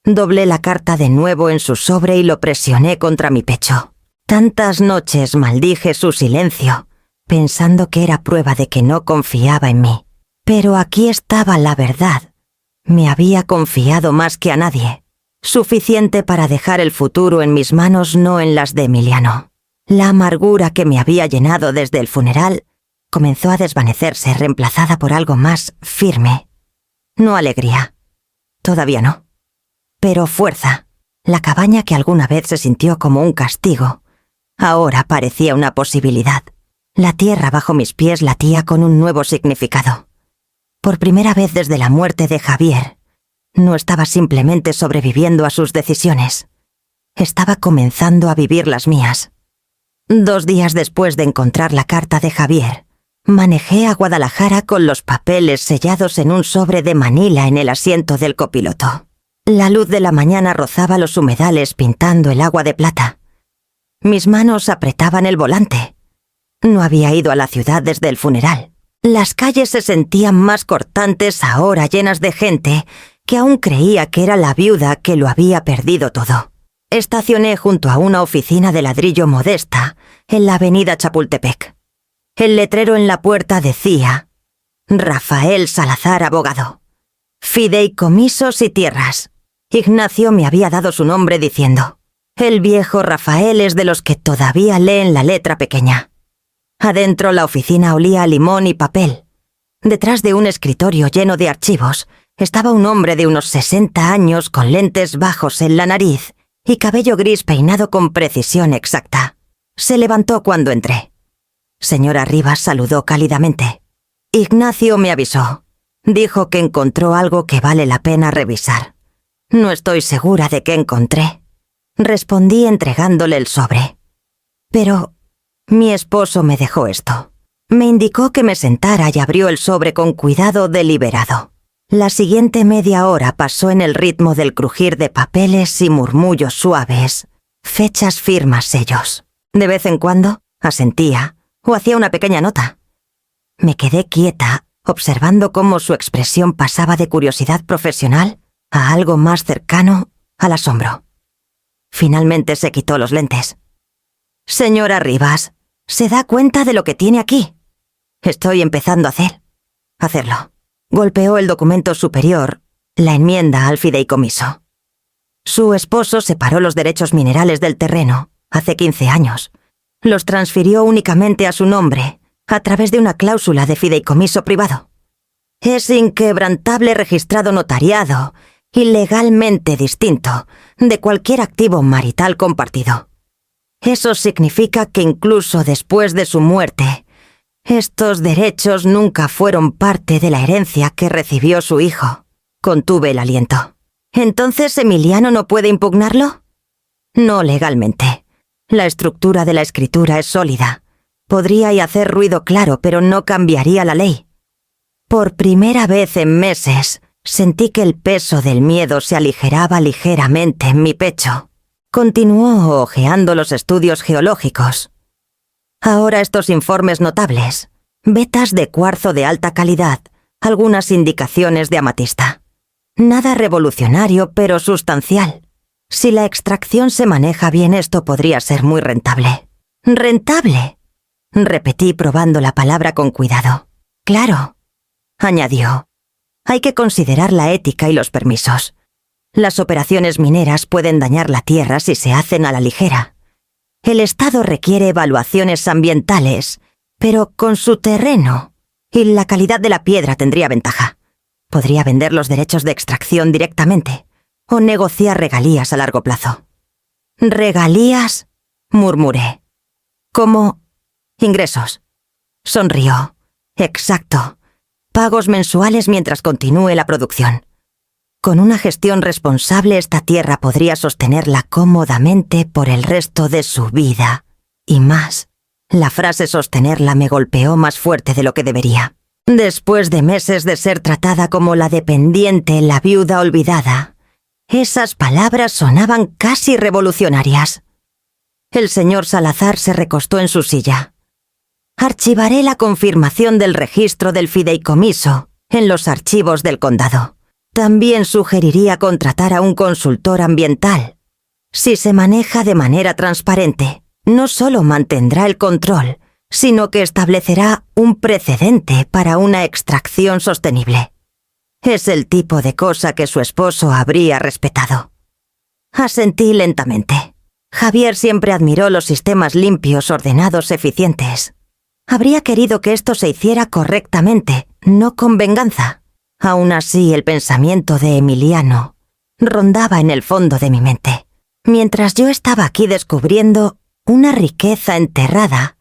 Doblé la carta de nuevo en su sobre y lo presioné contra mi pecho. Tantas noches maldije su silencio, pensando que era prueba de que no confiaba en mí. Pero aquí estaba la verdad. Me había confiado más que a nadie. Suficiente para dejar el futuro en mis manos, no en las de Emiliano. La amargura que me había llenado desde el funeral comenzó a desvanecerse, reemplazada por algo más firme. No alegría. Todavía no. Pero fuerza. La cabaña que alguna vez se sintió como un castigo, ahora parecía una posibilidad. La tierra bajo mis pies latía con un nuevo significado. Por primera vez desde la muerte de Javier, no estaba simplemente sobreviviendo a sus decisiones. Estaba comenzando a vivir las mías. 2 días después de encontrar la carta de Javier, manejé a Guadalajara con los papeles sellados en un sobre de Manila en el asiento del copiloto. La luz de la mañana rozaba los humedales pintando el agua de plata. Mis manos apretaban el volante. No había ido a la ciudad desde el funeral. Las calles se sentían más cortantes ahora, llenas de gente, que aún creía que era la viuda que lo había perdido todo. Estacioné junto a una oficina de ladrillo modesta en la avenida Chapultepec. El letrero en la puerta decía: Rafael Salazar, abogado. Fideicomisos y tierras. Ignacio me había dado su nombre diciendo: el viejo Rafael es de los que todavía leen la letra pequeña. Adentro la oficina olía a limón y papel. Detrás de un escritorio lleno de archivos estaba un hombre de unos 60 años con lentes bajos en la nariz y cabello gris peinado con precisión exacta. Se levantó cuando entré. Señora Rivas saludó cálidamente. Ignacio me avisó. Dijo que encontró algo que vale la pena revisar. No estoy segura de qué encontré. Respondí entregándole el sobre. Pero mi esposo me dejó esto. Me indicó que me sentara y abrió el sobre con cuidado deliberado. La siguiente media hora pasó en el ritmo del crujir de papeles y murmullos suaves, fechas, firmas, sellos. De vez en cuando asentía o hacía una pequeña nota. Me quedé quieta, observando cómo su expresión pasaba de curiosidad profesional a algo más cercano al asombro. Finalmente se quitó los lentes. Señora Rivas, ¿se da cuenta de lo que tiene aquí? Estoy empezando a hacerlo. Golpeó el documento superior, la enmienda al fideicomiso. Su esposo separó los derechos minerales del terreno hace 15 años. Los transfirió únicamente a su nombre, a través de una cláusula de fideicomiso privado. Es inquebrantable, registrado, notariado y legalmente distinto de cualquier activo marital compartido. Eso significa que incluso después de su muerte, estos derechos nunca fueron parte de la herencia que recibió su hijo. Contuve el aliento. ¿Entonces Emiliano no puede impugnarlo? No legalmente. La estructura de la escritura es sólida. Podría hacer ruido claro, pero no cambiaría la ley. Por primera vez en meses, sentí que el peso del miedo se aligeraba ligeramente en mi pecho. Continuó hojeando los estudios geológicos. Ahora estos informes notables. Vetas de cuarzo de alta calidad, algunas indicaciones de amatista. Nada revolucionario, pero sustancial. Si la extracción se maneja bien, esto podría ser muy rentable. ¿Rentable? Repetí probando la palabra con cuidado. Claro, añadió. Hay que considerar la ética y los permisos. Las operaciones mineras pueden dañar la tierra si se hacen a la ligera. El Estado requiere evaluaciones ambientales, pero con su terreno y la calidad de la piedra tendría ventaja. Podría vender los derechos de extracción directamente o negociar regalías a largo plazo. ¿Regalías?, murmuré. ¿Cómo? Ingresos. Sonrió. Exacto. Pagos mensuales mientras continúe la producción. Con una gestión responsable, esta tierra podría sostenerla cómodamente por el resto de su vida. Y más. La frase sostenerla me golpeó más fuerte de lo que debería. Después de meses de ser tratada como la dependiente, la viuda olvidada, esas palabras sonaban casi revolucionarias. El señor Salazar se recostó en su silla. Archivaré la confirmación del registro del fideicomiso en los archivos del condado. También sugeriría contratar a un consultor ambiental. Si se maneja de manera transparente, no solo mantendrá el control, sino que establecerá un precedente para una extracción sostenible. Es el tipo de cosa que su esposo habría respetado. Asentí lentamente. Javier siempre admiró los sistemas limpios, ordenados, eficientes. Habría querido que esto se hiciera correctamente, no con venganza. Aún así, el pensamiento de Emiliano rondaba en el fondo de mi mente. Mientras yo estaba aquí descubriendo una riqueza enterrada,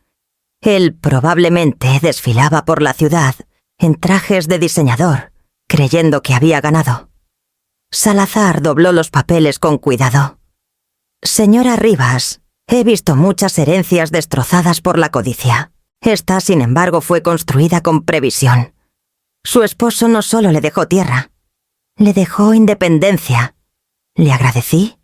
él probablemente desfilaba por la ciudad en trajes de diseñador, creyendo que había ganado. Salazar dobló los papeles con cuidado. Señora Rivas, he visto muchas herencias destrozadas por la codicia. Esta, sin embargo, fue construida con previsión. Su esposo no solo le dejó tierra, le dejó independencia. Le agradecí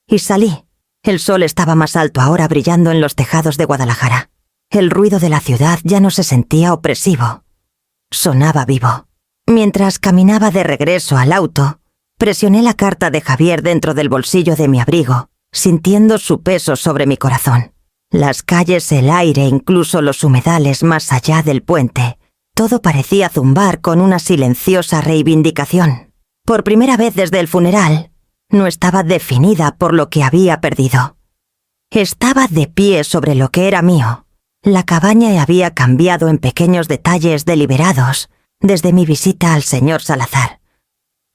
y salí. El sol estaba más alto ahora, brillando en los tejados de Guadalajara. El ruido de la ciudad ya no se sentía opresivo. Sonaba vivo. Mientras caminaba de regreso al auto, presioné la carta de Javier dentro del bolsillo de mi abrigo, sintiendo su peso sobre mi corazón. Las calles, el aire, incluso los humedales más allá del puente, todo parecía zumbar con una silenciosa reivindicación. Por primera vez desde el funeral, no estaba definida por lo que había perdido. Estaba de pie sobre lo que era mío. La cabaña había cambiado en pequeños detalles deliberados desde mi visita al señor Salazar.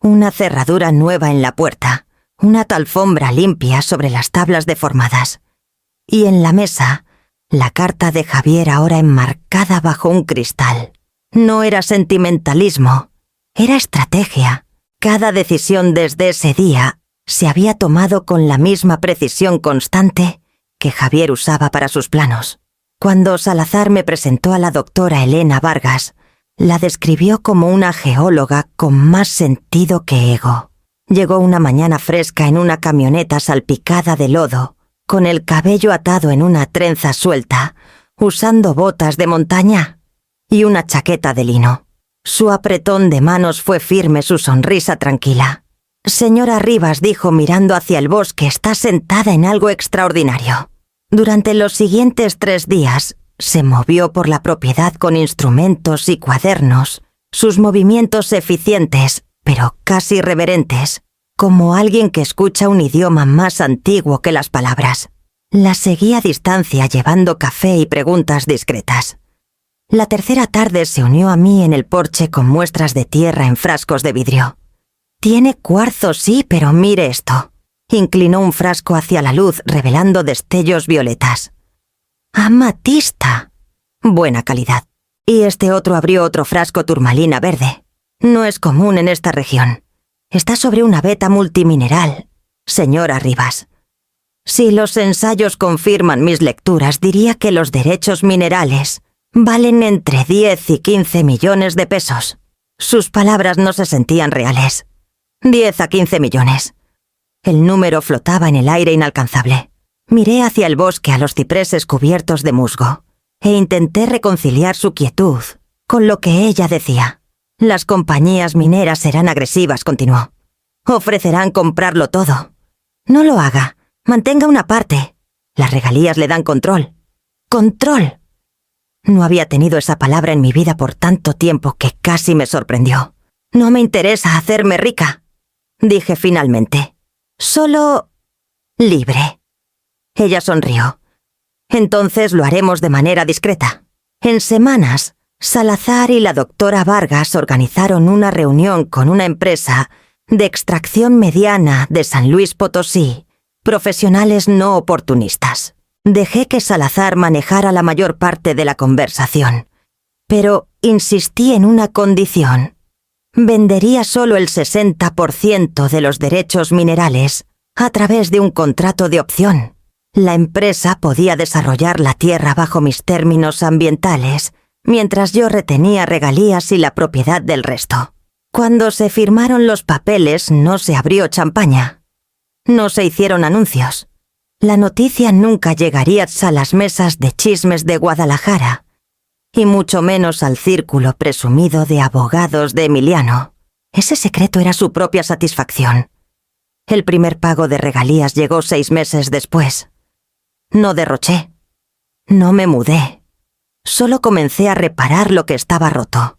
Una cerradura nueva en la puerta, una alfombra limpia sobre las tablas deformadas. Y en la mesa, la carta de Javier ahora enmarcada bajo un cristal. No era sentimentalismo, era estrategia. Cada decisión desde ese día se había tomado con la misma precisión constante que Javier usaba para sus planos. Cuando Salazar me presentó a la doctora Elena Vargas, la describió como una geóloga con más sentido que ego. Llegó una mañana fresca en una camioneta salpicada de lodo, con el cabello atado en una trenza suelta, usando botas de montaña y una chaqueta de lino. Su apretón de manos fue firme, su sonrisa tranquila. Señora Rivas, dijo mirando hacia el bosque, está sentada en algo extraordinario. Durante los siguientes 3 días, se movió por la propiedad con instrumentos y cuadernos, sus movimientos eficientes, pero casi reverentes, como alguien que escucha un idioma más antiguo que las palabras. La seguí a distancia llevando café y preguntas discretas. La tercera tarde se unió a mí en el porche con muestras de tierra en frascos de vidrio. Tiene cuarzo, sí, pero mire esto. Inclinó un frasco hacia la luz, revelando destellos violetas. Amatista. Buena calidad. Y este otro abrió otro frasco turmalina verde. No es común en esta región. Está sobre una veta multimineral. Señora Rivas. Si los ensayos confirman mis lecturas, diría que los derechos minerales valen entre 10 y 15 millones de pesos. Sus palabras no se sentían reales. 10 a 15 millones. El número flotaba en el aire inalcanzable. Miré hacia el bosque, a los cipreses cubiertos de musgo. e intenté reconciliar su quietud con lo que ella decía. Las compañías mineras serán agresivas, continuó. Ofrecerán comprarlo todo. No lo haga. Mantenga una parte. Las regalías le dan control. ¡Control! No había tenido esa palabra en mi vida por tanto tiempo que casi me sorprendió. No me interesa hacerme rica, dije finalmente. Solo libre. Ella sonrió. Entonces lo haremos de manera discreta. En semanas, Salazar y la doctora Vargas organizaron una reunión con una empresa de extracción mediana de San Luis Potosí, profesionales no oportunistas. Dejé que Salazar manejara la mayor parte de la conversación, pero insistí en una condición. Vendería solo el 60% de los derechos minerales a través de un contrato de opción. La empresa podía desarrollar la tierra bajo mis términos ambientales, mientras yo retenía regalías y la propiedad del resto. Cuando se firmaron los papeles no se abrió champaña. No se hicieron anuncios. La noticia nunca llegaría a las mesas de chismes de Guadalajara, y mucho menos al círculo presumido de abogados de Emiliano. Ese secreto era su propia satisfacción. El primer pago de regalías llegó 6 meses después. No derroché. No me mudé. Solo comencé a reparar lo que estaba roto.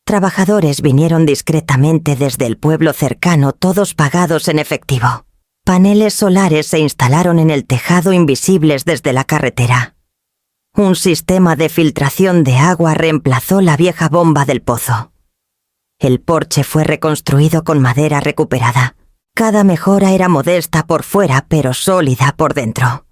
Trabajadores vinieron discretamente desde el pueblo cercano, todos pagados en efectivo. Paneles solares se instalaron en el tejado invisibles desde la carretera. Un sistema de filtración de agua reemplazó la vieja bomba del pozo. El porche fue reconstruido con madera recuperada. Cada mejora era modesta por fuera, pero sólida por dentro.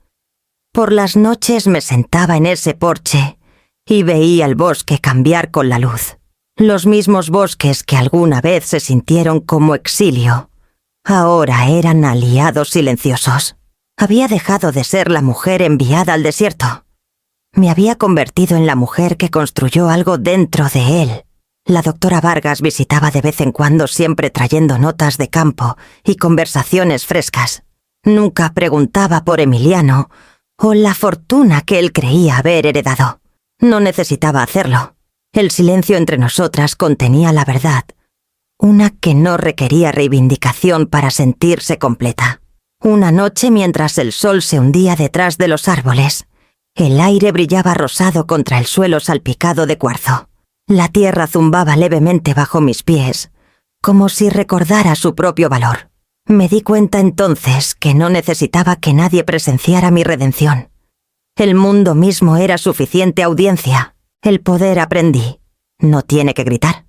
Por las noches me sentaba en ese porche y veía el bosque cambiar con la luz. Los mismos bosques que alguna vez se sintieron como exilio, ahora eran aliados silenciosos. Había dejado de ser la mujer enviada al desierto. Me había convertido en la mujer que construyó algo dentro de él. La doctora Vargas visitaba de vez en cuando, siempre trayendo notas de campo y conversaciones frescas. Nunca preguntaba por Emiliano o la fortuna que él creía haber heredado. No necesitaba hacerlo. El silencio entre nosotras contenía la verdad, una que no requería reivindicación para sentirse completa. Una noche, mientras el sol se hundía detrás de los árboles, el aire brillaba rosado contra el suelo salpicado de cuarzo. La tierra zumbaba levemente bajo mis pies, como si recordara su propio valor. Me di cuenta entonces que no necesitaba que nadie presenciara mi redención. El mundo mismo era suficiente audiencia. El poder aprendí. No tiene que gritar.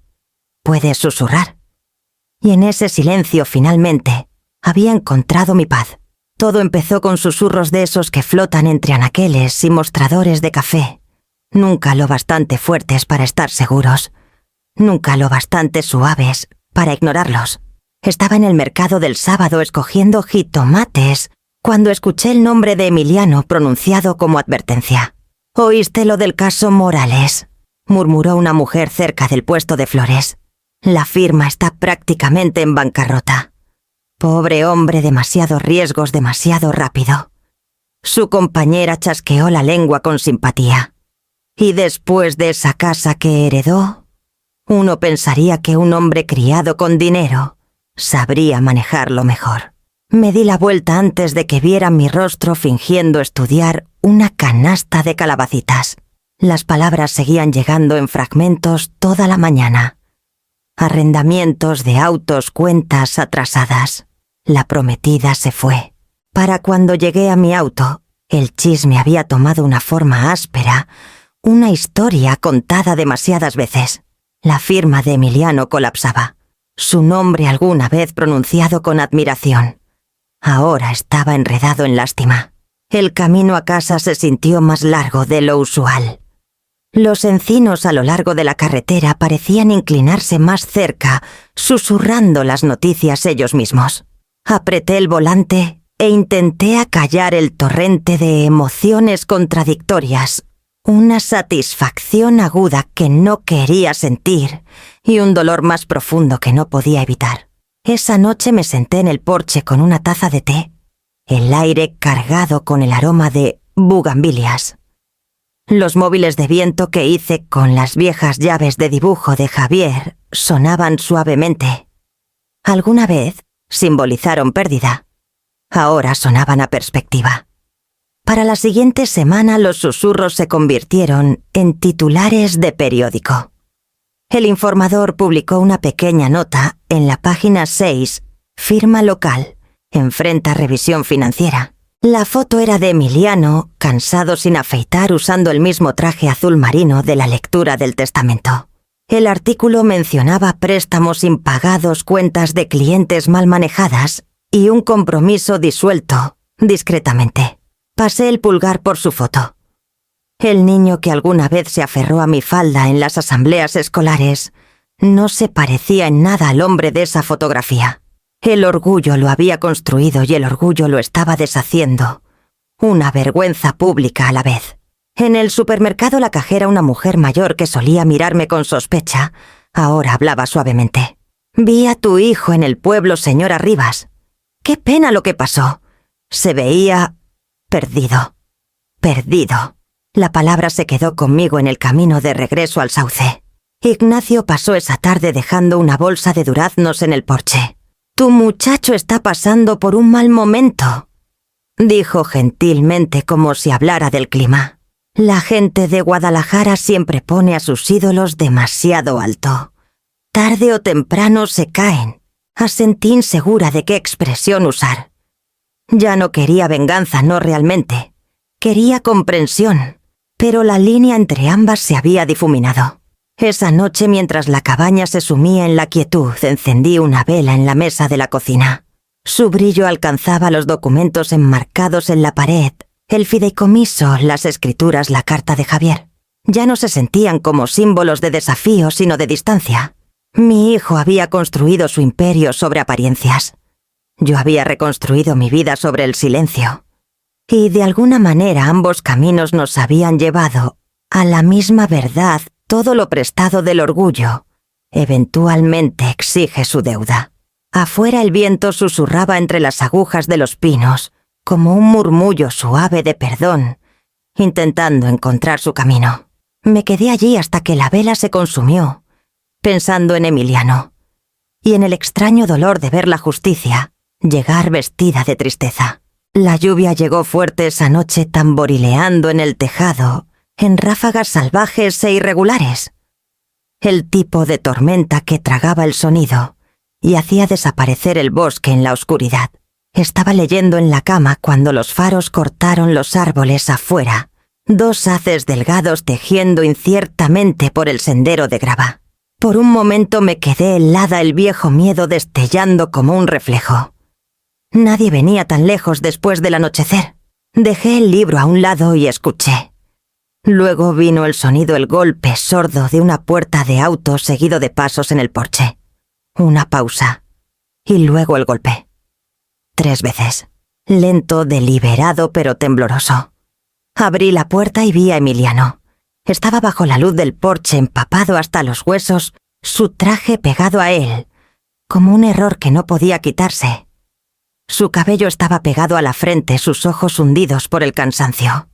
Puede susurrar. Y en ese silencio, finalmente, había encontrado mi paz. Todo empezó con susurros de esos que flotan entre anaqueles y mostradores de café. Nunca lo bastante fuertes para estar seguros. Nunca lo bastante suaves para ignorarlos. Estaba en el mercado del sábado escogiendo jitomates cuando escuché el nombre de Emiliano pronunciado como advertencia. «¿Oíste lo del caso Morales?», murmuró una mujer cerca del puesto de flores. «La firma está prácticamente en bancarrota. Pobre hombre, demasiados riesgos demasiado rápido». Su compañera chasqueó la lengua con simpatía. «Y después de esa casa que heredó, uno pensaría que un hombre criado con dinero sabría manejarlo mejor». Me di la vuelta antes de que vieran mi rostro fingiendo estudiar una canasta de calabacitas. Las palabras seguían llegando en fragmentos toda la mañana. Arrendamientos de autos, cuentas atrasadas. La prometida se fue. Para cuando llegué a mi auto, el chisme había tomado una forma áspera, una historia contada demasiadas veces. La firma de Emiliano colapsaba. Su nombre alguna vez pronunciado con admiración. Ahora estaba enredado en lástima. El camino a casa se sintió más largo de lo usual. Los encinos a lo largo de la carretera parecían inclinarse más cerca, susurrando las noticias ellos mismos. Apreté el volante e intenté acallar el torrente de emociones contradictorias, una satisfacción aguda que no quería sentir y un dolor más profundo que no podía evitar. Esa noche me senté en el porche con una taza de té, el aire cargado con el aroma de bugambilias. Los móviles de viento que hice con las viejas llaves de dibujo de Javier sonaban suavemente. Alguna vez simbolizaron pérdida. Ahora sonaban a perspectiva. Para la siguiente semana los susurros se convirtieron en titulares de periódico. El informador publicó una pequeña nota en la página 6, firma local, enfrenta revisión financiera. La foto era de Emiliano, cansado sin afeitar usando el mismo traje azul marino de la lectura del testamento. El artículo mencionaba préstamos impagados, cuentas de clientes mal manejadas y un compromiso disuelto, discretamente. Pasé el pulgar por su foto. El niño que alguna vez se aferró a mi falda en las asambleas escolares no se parecía en nada al hombre de esa fotografía. El orgullo lo había construido y el orgullo lo estaba deshaciendo. Una vergüenza pública a la vez. En el supermercado la cajera, una mujer mayor que solía mirarme con sospecha, ahora hablaba suavemente. «Vi a tu hijo en el pueblo, señora Rivas. Qué pena lo que pasó. Se veía perdido. Perdido». La palabra se quedó conmigo en el camino de regreso al sauce. Ignacio pasó esa tarde dejando una bolsa de duraznos en el porche. «Tu muchacho está pasando por un mal momento», dijo gentilmente como si hablara del clima. «La gente de Guadalajara siempre pone a sus ídolos demasiado alto. Tarde o temprano se caen». Asentí insegura de qué expresión usar. Ya no quería venganza, no realmente. Quería comprensión, pero la línea entre ambas se había difuminado. Esa noche, mientras la cabaña se sumía en la quietud, encendí una vela en la mesa de la cocina. Su brillo alcanzaba los documentos enmarcados en la pared, el fideicomiso, las escrituras, la carta de Javier. Ya no se sentían como símbolos de desafío, sino de distancia. Mi hijo había construido su imperio sobre apariencias. Yo había reconstruido mi vida sobre el silencio. Y de alguna manera ambos caminos nos habían llevado a la misma verdad. Todo lo prestado del orgullo eventualmente exige su deuda. Afuera el viento susurraba entre las agujas de los pinos, como un murmullo suave de perdón, intentando encontrar su camino. Me quedé allí hasta que la vela se consumió, pensando en Emiliano, y en el extraño dolor de ver la justicia llegar vestida de tristeza. La lluvia llegó fuerte esa noche, tamborileando en el tejado, en ráfagas salvajes e irregulares. El tipo de tormenta que tragaba el sonido y hacía desaparecer el bosque en la oscuridad. Estaba leyendo en la cama cuando los faros cortaron los árboles afuera, dos haces delgados tejiendo inciertamente por el sendero de grava. Por un momento me quedé helada, el viejo miedo destellando como un reflejo. Nadie venía tan lejos después del anochecer. Dejé el libro a un lado y escuché. Luego vino el sonido, el golpe sordo de una puerta de auto seguido de pasos en el porche. Una pausa. Y luego el golpe. 3 veces. Lento, deliberado, pero tembloroso. Abrí la puerta y vi a Emiliano. Estaba bajo la luz del porche, empapado hasta los huesos, su traje pegado a él, como un error que no podía quitarse. Su cabello estaba pegado a la frente, sus ojos hundidos por el cansancio.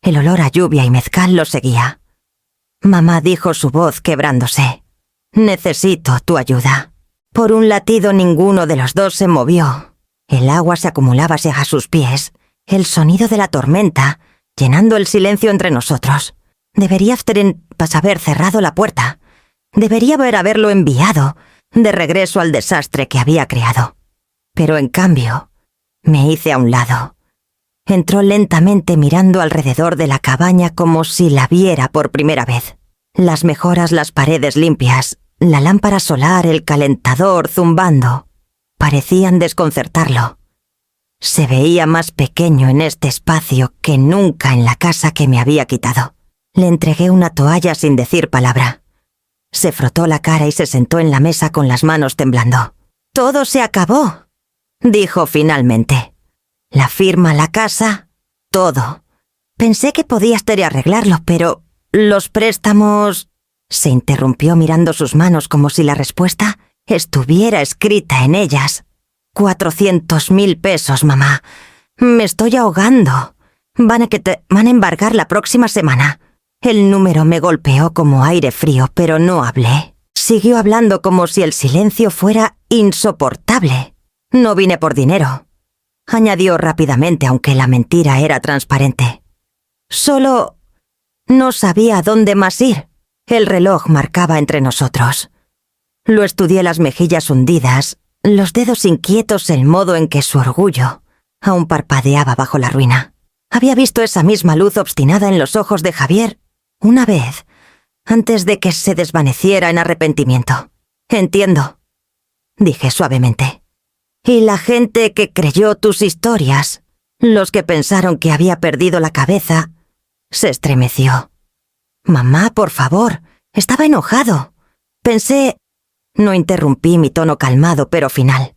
El olor a lluvia y mezcal lo seguía. Mamá, dijo su voz quebrándose. «Necesito tu ayuda». Por un latido ninguno de los dos se movió. El agua se acumulaba hacia sus pies, el sonido de la tormenta, llenando el silencio entre nosotros. Debería haber cerrado la puerta. Debería haberlo enviado de regreso al desastre que había creado. Pero en cambio, me hice a un lado. Entró lentamente mirando alrededor de la cabaña como si la viera por primera vez. Las mejoras, las paredes limpias, la lámpara solar, el calentador zumbando, parecían desconcertarlo. Se veía más pequeño en este espacio que nunca en la casa que me había quitado. Le entregué una toalla sin decir palabra. Se frotó la cara y se sentó en la mesa con las manos temblando. «Todo se acabó», dijo finalmente. «La firma, la casa, todo. Pensé que podías arreglarlo, pero los préstamos...» Se interrumpió mirando sus manos como si la respuesta estuviera escrita en ellas. 400.000 pesos, mamá. Me estoy ahogando. Van a embargar la próxima semana. El número me golpeó como aire frío, pero no hablé. Siguió hablando como si el silencio fuera insoportable. No vine por dinero, añadió rápidamente, aunque la mentira era transparente. Solo no sabía a dónde más ir. El reloj marcaba entre nosotros. Lo estudié, las mejillas hundidas, los dedos inquietos, el modo en que su orgullo aún parpadeaba bajo la ruina. Había visto esa misma luz obstinada en los ojos de Javier una vez, antes de que se desvaneciera en arrepentimiento. Entiendo, dije suavemente. Y la gente que creyó tus historias, los que pensaron que había perdido la cabeza, se estremeció. Mamá, por favor, estaba enojado. Pensé... No interrumpí mi tono calmado pero final.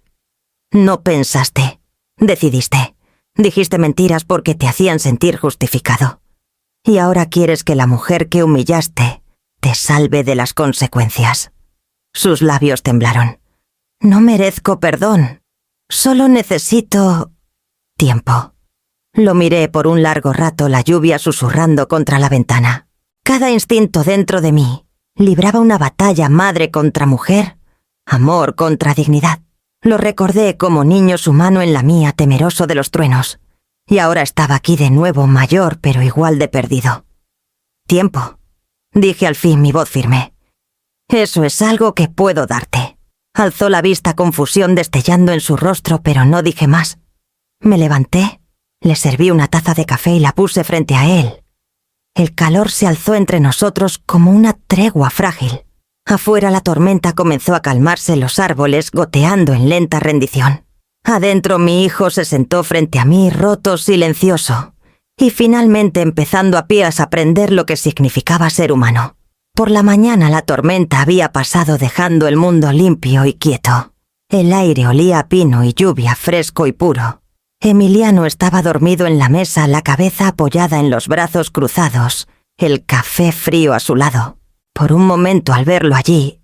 No pensaste, decidiste. Dijiste mentiras porque te hacían sentir justificado. Y ahora quieres que la mujer que humillaste te salve de las consecuencias. Sus labios temblaron. No merezco perdón. Solo necesito... tiempo. Lo miré por un largo rato, la lluvia susurrando contra la ventana. Cada instinto dentro de mí libraba una batalla, madre contra mujer, amor contra dignidad. Lo recordé como niño, su mano en la mía, temeroso de los truenos. Y ahora estaba aquí de nuevo, mayor pero igual de perdido. Tiempo, dije al fin, mi voz firme. Eso es algo que puedo darte. Alzó la vista, confusión destellando en su rostro, pero no dije más. Me levanté, le serví una taza de café y la puse frente a él. El calor se alzó entre nosotros como una tregua frágil. Afuera la tormenta comenzó a calmarse, los árboles goteando en lenta rendición. Adentro mi hijo se sentó frente a mí, roto, silencioso, y finalmente empezando a pies a aprender lo que significaba ser humano. Por la mañana la tormenta había pasado dejando el mundo limpio y quieto. El aire olía a pino y lluvia, fresco y puro. Emiliano estaba dormido en la mesa, la cabeza apoyada en los brazos cruzados, el café frío a su lado. Por un momento, al verlo allí,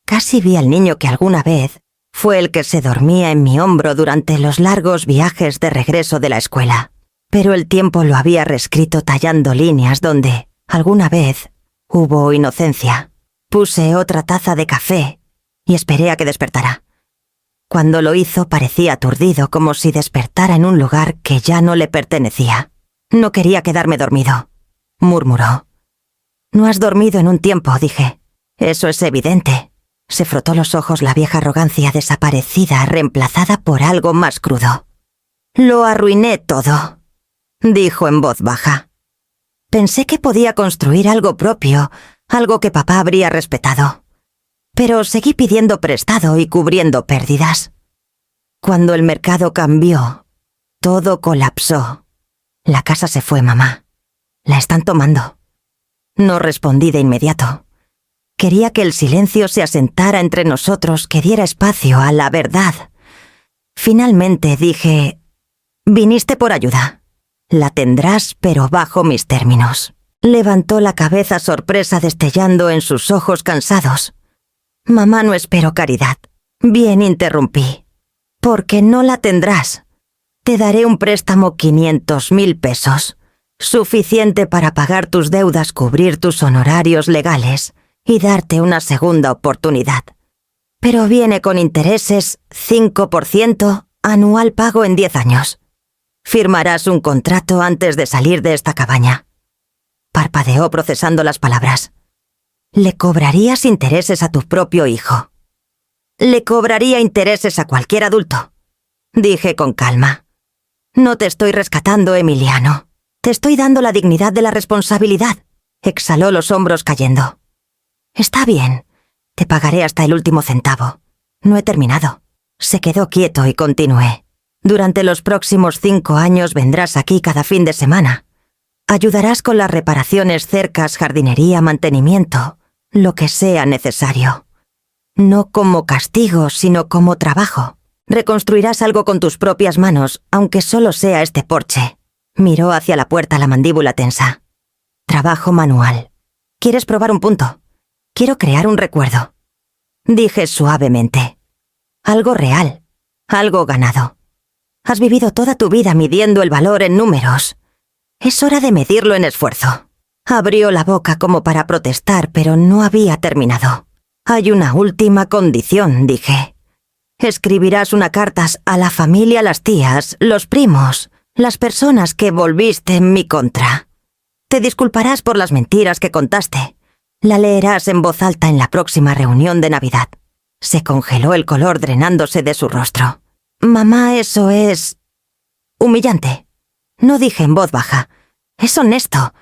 casi vi al niño que alguna vez fue el que se dormía en mi hombro durante los largos viajes de regreso de la escuela. Pero el tiempo lo había reescrito tallando líneas donde, alguna vez, hubo inocencia. Puse otra taza de café y esperé a que despertara. Cuando lo hizo parecía aturdido, como si despertara en un lugar que ya no le pertenecía. No quería quedarme dormido, murmuró. No has dormido en un tiempo, dije. Eso es evidente. Se frotó los ojos, la vieja arrogancia desaparecida, reemplazada por algo más crudo. Lo arruiné todo, dijo en voz baja. Pensé que podía construir algo propio, algo que papá habría respetado. Pero seguí pidiendo prestado y cubriendo pérdidas. Cuando el mercado cambió, todo colapsó. La casa se fue, mamá. La están tomando. No respondí de inmediato. Quería que el silencio se asentara entre nosotros, que diera espacio a la verdad. Finalmente dije, viniste por ayuda. La tendrás, pero bajo mis términos. Levantó la cabeza, sorpresa destellando en sus ojos cansados. Mamá, no espero caridad. Bien, interrumpí. Porque no la tendrás. Te daré un préstamo, 500,000 pesos. Suficiente para pagar tus deudas, cubrir tus honorarios legales y darte una segunda oportunidad. Pero viene con intereses 5% anual, pago en 10 años. Firmarás un contrato antes de salir de esta cabaña. Parpadeó procesando las palabras. Le cobrarías intereses a tu propio hijo. Le cobraría intereses a cualquier adulto, dije con calma. No te estoy rescatando, Emiliano. Te estoy dando la dignidad de la responsabilidad. Exhaló, los hombros cayendo. Está bien. Te pagaré hasta el último centavo. No he terminado. Se quedó quieto y continué. Durante los próximos 5 años vendrás aquí cada fin de semana. Ayudarás con las reparaciones, cercas, jardinería, mantenimiento, lo que sea necesario. No como castigo, sino como trabajo. Reconstruirás algo con tus propias manos, aunque solo sea este porche. Miró hacia la puerta, la mandíbula tensa. Trabajo manual. ¿Quieres probar un punto? Quiero crear un recuerdo. Dije suavemente. Algo real. Algo ganado. Has vivido toda tu vida midiendo el valor en números. Es hora de medirlo en esfuerzo. Abrió la boca como para protestar, pero no había terminado. Hay una última condición, dije. Escribirás una carta a la familia, las tías, los primos, las personas que volviste en mi contra. Te disculparás por las mentiras que contaste. La leerás en voz alta en la próxima reunión de Navidad. Se congeló el color drenándose de su rostro. Mamá, eso es... humillante. No dije en voz baja. Es honesto.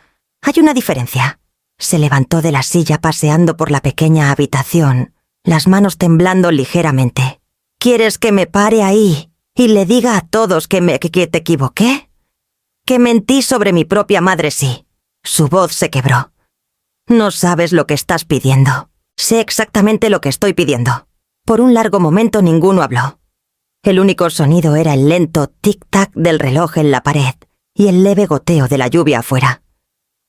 Hay una diferencia. Se levantó de la silla paseando por la pequeña habitación, las manos temblando ligeramente. ¿Quieres que me pare ahí y le diga a todos que te equivoqué? Que mentí sobre mi propia madre, sí. Su voz se quebró. No sabes lo que estás pidiendo. Sé exactamente lo que estoy pidiendo. Por un largo momento ninguno habló. El único sonido era el lento tic-tac del reloj en la pared y el leve goteo de la lluvia afuera.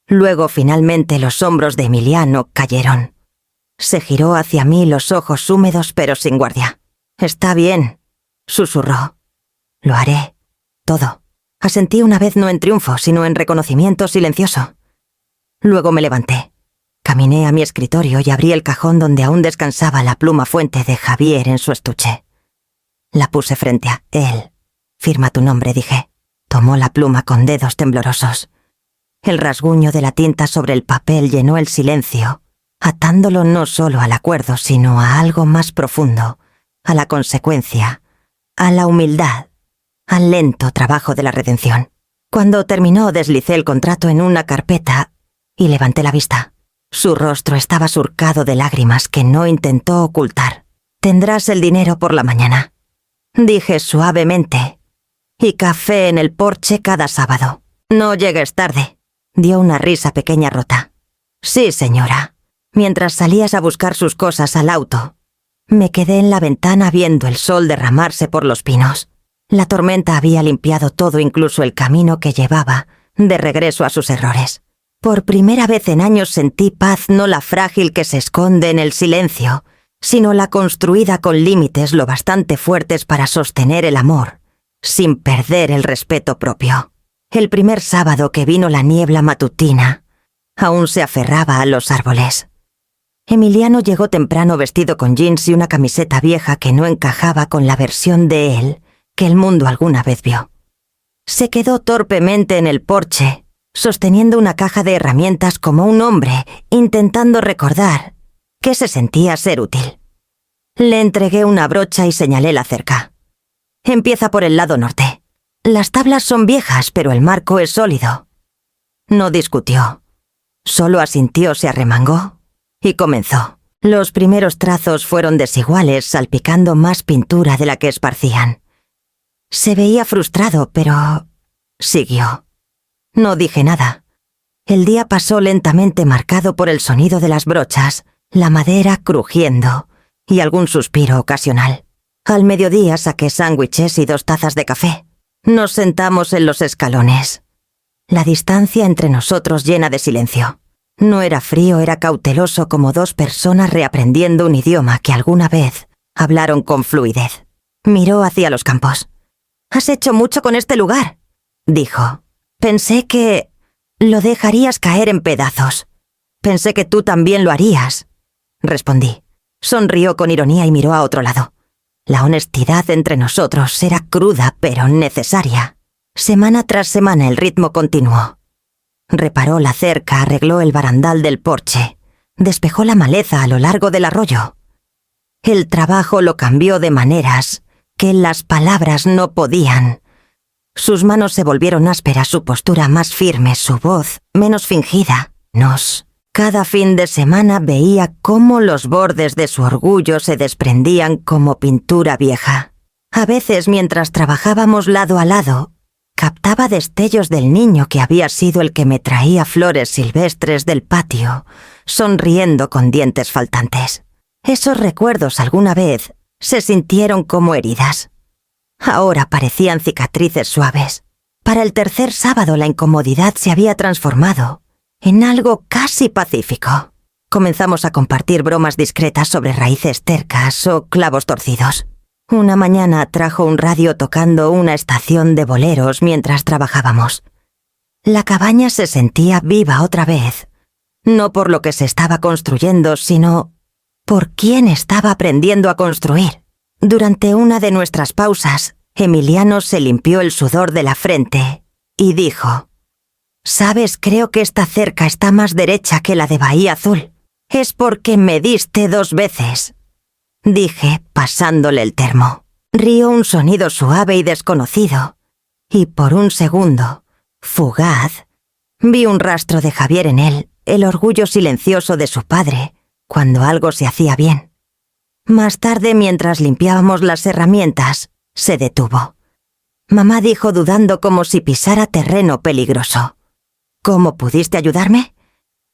Luego, finalmente, los hombros de Emiliano cayeron. Se giró hacia mí, los ojos húmedos pero sin guardia. «Está bien», susurró. «Lo haré. Todo». Asentí una vez no en triunfo, sino en reconocimiento silencioso. Luego me levanté. Caminé a mi escritorio y abrí el cajón donde aún descansaba la pluma fuente de Javier en su estuche. La puse frente a él. «Firma tu nombre», dije. Tomó la pluma con dedos temblorosos. El rasguño de la tinta sobre el papel llenó el silencio, atándolo no solo al acuerdo, sino a algo más profundo, a la consecuencia, a la humildad, al lento trabajo de la redención. Cuando terminó, deslicé el contrato en una carpeta y levanté la vista. Su rostro estaba surcado de lágrimas que no intentó ocultar. «Tendrás el dinero por la mañana», dije suavemente. «Y café en el porche cada sábado. No llegues tarde». Dio una risa pequeña rota. «Sí, señora». Mientras salías a buscar sus cosas al auto, me quedé en la ventana viendo el sol derramarse por los pinos. La tormenta había limpiado todo, incluso el camino que llevaba de regreso a sus errores. Por primera vez en años sentí paz, no la frágil que se esconde en el silencio, sino la construida con límites lo bastante fuertes para sostener el amor, sin perder el respeto propio. El primer sábado que vino la niebla matutina, aún se aferraba a los árboles. Emiliano llegó temprano vestido con jeans y una camiseta vieja que no encajaba con la versión de él que el mundo alguna vez vio. Se quedó torpemente en el porche, sosteniendo una caja de herramientas como un hombre, intentando recordar que se sentía ser útil. Le entregué una brocha y señalé la cerca. «Empieza por el lado norte. Las tablas son viejas, pero el marco es sólido». No discutió. Solo asintió, se arremangó y comenzó. Los primeros trazos fueron desiguales, salpicando más pintura de la que esparcían. Se veía frustrado, pero siguió. No dije nada. El día pasó lentamente, marcado por el sonido de las brochas, la madera crujiendo y algún suspiro ocasional. Al mediodía saqué sándwiches y 2 tazas de café. Nos sentamos en los escalones. La distancia entre nosotros llena de silencio. No era frío, era cauteloso, como 2 personas reaprendiendo un idioma que alguna vez hablaron con fluidez. Miró hacia los campos. «Has hecho mucho con este lugar», dijo. «Pensé que lo dejarías caer en pedazos. Pensé que tú también lo harías», respondí. Sonrió con ironía y miró a otro lado. La honestidad entre nosotros era cruda pero necesaria. Semana tras semana el ritmo continuó. Reparó la cerca, arregló el barandal del porche, despejó la maleza a lo largo del arroyo. El trabajo lo cambió de maneras que las palabras no podían. Sus manos se volvieron ásperas, su postura más firme, su voz menos fingida. Cada fin de semana veía cómo los bordes de su orgullo se desprendían como pintura vieja. A veces, mientras trabajábamos lado a lado, captaba destellos del niño que había sido el que me traía flores silvestres del patio, sonriendo con dientes faltantes. Esos recuerdos alguna vez se sintieron como heridas. Ahora parecían cicatrices suaves. Para el tercer sábado la incomodidad se había transformado en algo casi pacífico. Comenzamos a compartir bromas discretas sobre raíces tercas o clavos torcidos. Una mañana trajo un radio tocando una estación de boleros mientras trabajábamos. La cabaña se sentía viva otra vez, no por lo que se estaba construyendo, sino por quién estaba aprendiendo a construir. Durante una de nuestras pausas, Emiliano se limpió el sudor de la frente y dijo: «¿Sabes? Creo que esta cerca está más derecha que la de Bahía Azul. Es porque me diste 2 veces», dije, pasándole el termo. Rió un sonido suave y desconocido, y por un segundo, fugaz, vi un rastro de Javier en él, el orgullo silencioso de su padre, cuando algo se hacía bien. Más tarde, mientras limpiábamos las herramientas, se detuvo. Mamá dijo dudando como si pisara terreno peligroso: «¿Cómo pudiste ayudarme?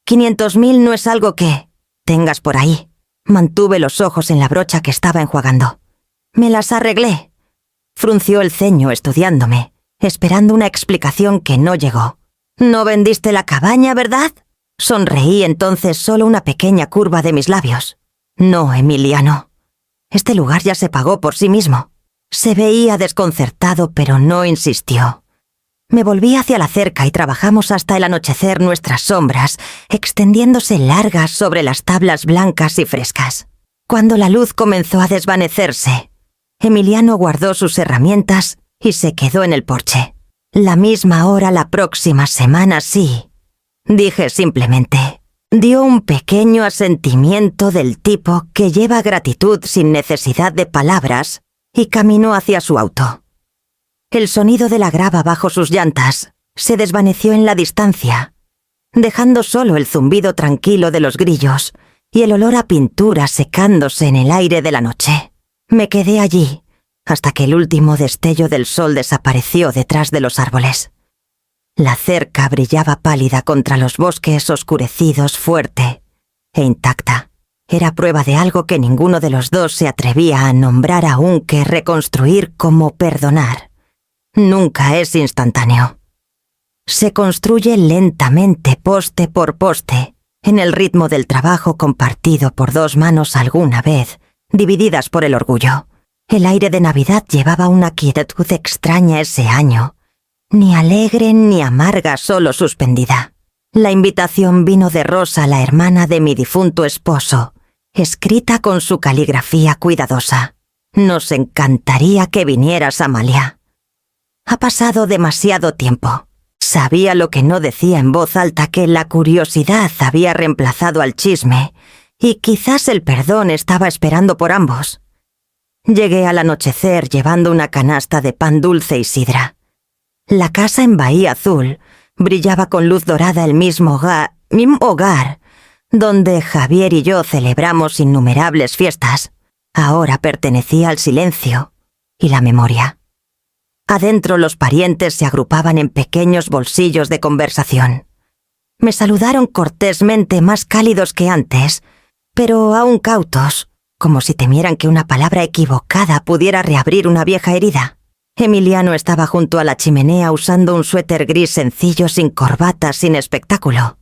500.000 no es algo que tengas por ahí». Mantuve los ojos en la brocha que estaba enjuagando. «Me las arreglé». Frunció el ceño estudiándome, esperando una explicación que no llegó. «No vendiste la cabaña, ¿verdad?». Sonreí entonces, solo una pequeña curva de mis labios. «No, Emiliano. Este lugar ya se pagó por sí mismo». Se veía desconcertado, pero no insistió. Me volví hacia la cerca y trabajamos hasta el anochecer nuestras sombras, extendiéndose largas sobre las tablas blancas y frescas. Cuando la luz comenzó a desvanecerse, Emiliano guardó sus herramientas y se quedó en el porche. «La misma hora la próxima semana, sí», dije simplemente. Dio un pequeño asentimiento del tipo que lleva gratitud sin necesidad de palabras y caminó hacia su auto. El sonido de la grava bajo sus llantas se desvaneció en la distancia, dejando solo el zumbido tranquilo de los grillos y el olor a pintura secándose en el aire de la noche. Me quedé allí hasta que el último destello del sol desapareció detrás de los árboles. La cerca brillaba pálida contra los bosques oscurecidos, fuerte e intacta. Era prueba de algo que ninguno de los dos se atrevía a nombrar aún, que reconstruir como perdonar nunca es instantáneo. Se construye lentamente, poste por poste, en el ritmo del trabajo compartido por 2 manos alguna vez, divididas por el orgullo. El aire de Navidad llevaba una quietud extraña ese año, ni alegre ni amarga, solo suspendida. La invitación vino de Rosa, la hermana de mi difunto esposo, escrita con su caligrafía cuidadosa. «Nos encantaría que vinieras, Amalia». Ha pasado demasiado tiempo. Sabía lo que no decía en voz alta, que la curiosidad había reemplazado al chisme, y quizás el perdón estaba esperando por ambos. Llegué al anochecer llevando una canasta de pan dulce y sidra. La casa en Bahía Azul brillaba con luz dorada, el mismo hogar donde Javier y yo celebramos innumerables fiestas. Ahora pertenecía al silencio y la memoria. Adentro los parientes se agrupaban en pequeños bolsillos de conversación. Me saludaron cortésmente, más cálidos que antes, pero aún cautos, como si temieran que una palabra equivocada pudiera reabrir una vieja herida. Emiliano estaba junto a la chimenea usando un suéter gris sencillo, sin corbata, sin espectáculo.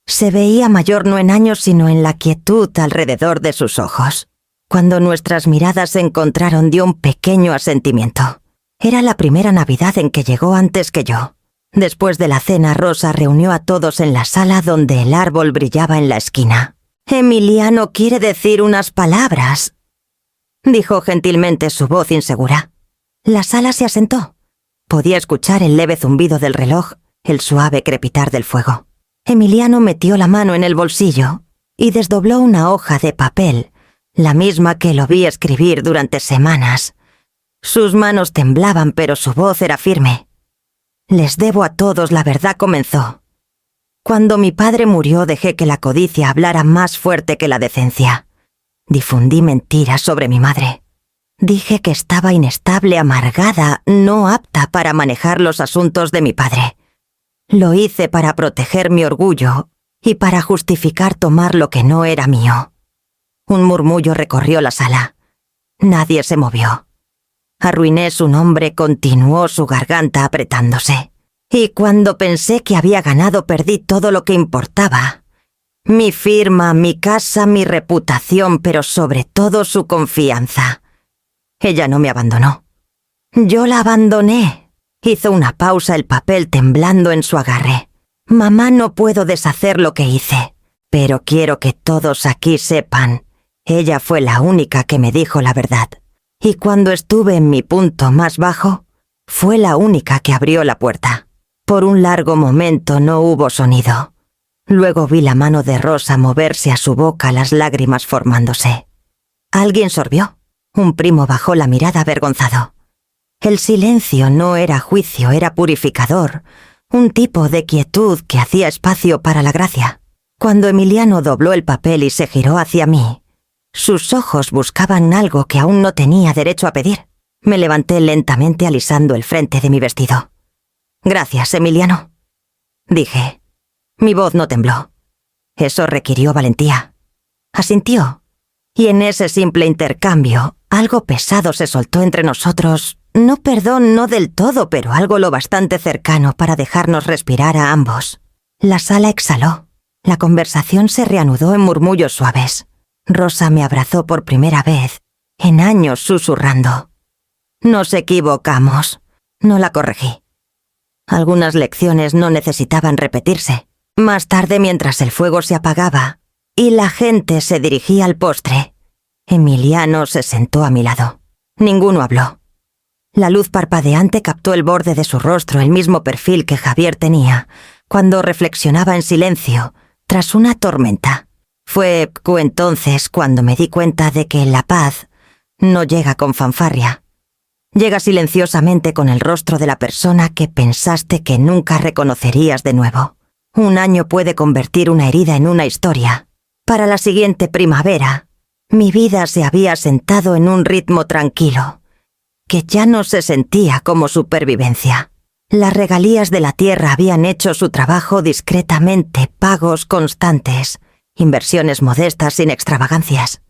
Se veía mayor no en años, sino en la quietud alrededor de sus ojos. Cuando nuestras miradas se encontraron, dio un pequeño asentimiento. Era la primera Navidad en que llegó antes que yo. Después de la cena, Rosa reunió a todos en la sala donde el árbol brillaba en la esquina. «Emiliano quiere decir unas palabras», dijo gentilmente, su voz insegura. La sala se asentó. Podía escuchar el leve zumbido del reloj, el suave crepitar del fuego. Emiliano metió la mano en el bolsillo y desdobló una hoja de papel, la misma que lo vi escribir durante semanas. Sus manos temblaban, pero su voz era firme. «Les debo a todos la verdad», comenzó. «Cuando mi padre murió, dejé que la codicia hablara más fuerte que la decencia. Difundí mentiras sobre mi madre. Dije que estaba inestable, amargada, no apta para manejar los asuntos de mi padre. Lo hice para proteger mi orgullo y para justificar tomar lo que no era mío». Un murmullo recorrió la sala. Nadie se movió. «Arruiné su nombre», continuó, su garganta apretándose. «Y cuando pensé que había ganado, perdí todo lo que importaba. Mi firma, mi casa, mi reputación, pero sobre todo su confianza. Ella no me abandonó. Yo la abandoné. Hizo una pausa el papel temblando en su agarre. Mamá, no puedo deshacer lo que hice, pero quiero que todos aquí sepan. Ella fue la única que me dijo la verdad. Y cuando estuve en mi punto más bajo, fue la única que abrió la puerta. Por un largo momento no hubo sonido. Luego vi la mano de Rosa moverse a su boca, las lágrimas formándose. Alguien sorbió. Un primo bajó la mirada avergonzado. El silencio no era juicio, era purificador, un tipo de quietud que hacía espacio para la gracia. Cuando Emiliano dobló el papel y se giró hacia mí, sus ojos buscaban algo que aún no tenía derecho a pedir. Me levanté lentamente alisando el frente de mi vestido. «Gracias, Emiliano», dije. Mi voz no tembló. Eso requirió valentía. Asintió. Y en ese simple intercambio, algo pesado se soltó entre nosotros. No perdón, no del todo, pero algo lo bastante cercano para dejarnos respirar a ambos. La sala exhaló. La conversación se reanudó en murmullos suaves. Rosa me abrazó por primera vez, en años, susurrando. Nos equivocamos. No la corregí. Algunas lecciones no necesitaban repetirse. Más tarde, mientras el fuego se apagaba y la gente se dirigía al postre, Emiliano se sentó a mi lado. Ninguno habló. La luz parpadeante captó el borde de su rostro, el mismo perfil que Javier tenía, cuando reflexionaba en silencio, tras una tormenta. Fue entonces cuando me di cuenta de que la paz no llega con fanfarria. Llega silenciosamente con el rostro de la persona que pensaste que nunca reconocerías de nuevo. Un año puede convertir una herida en una historia. Para la siguiente primavera, mi vida se había asentado en un ritmo tranquilo, que ya no se sentía como supervivencia. Las regalías de la tierra habían hecho su trabajo discretamente, pagos constantes, inversiones modestas sin extravagancias.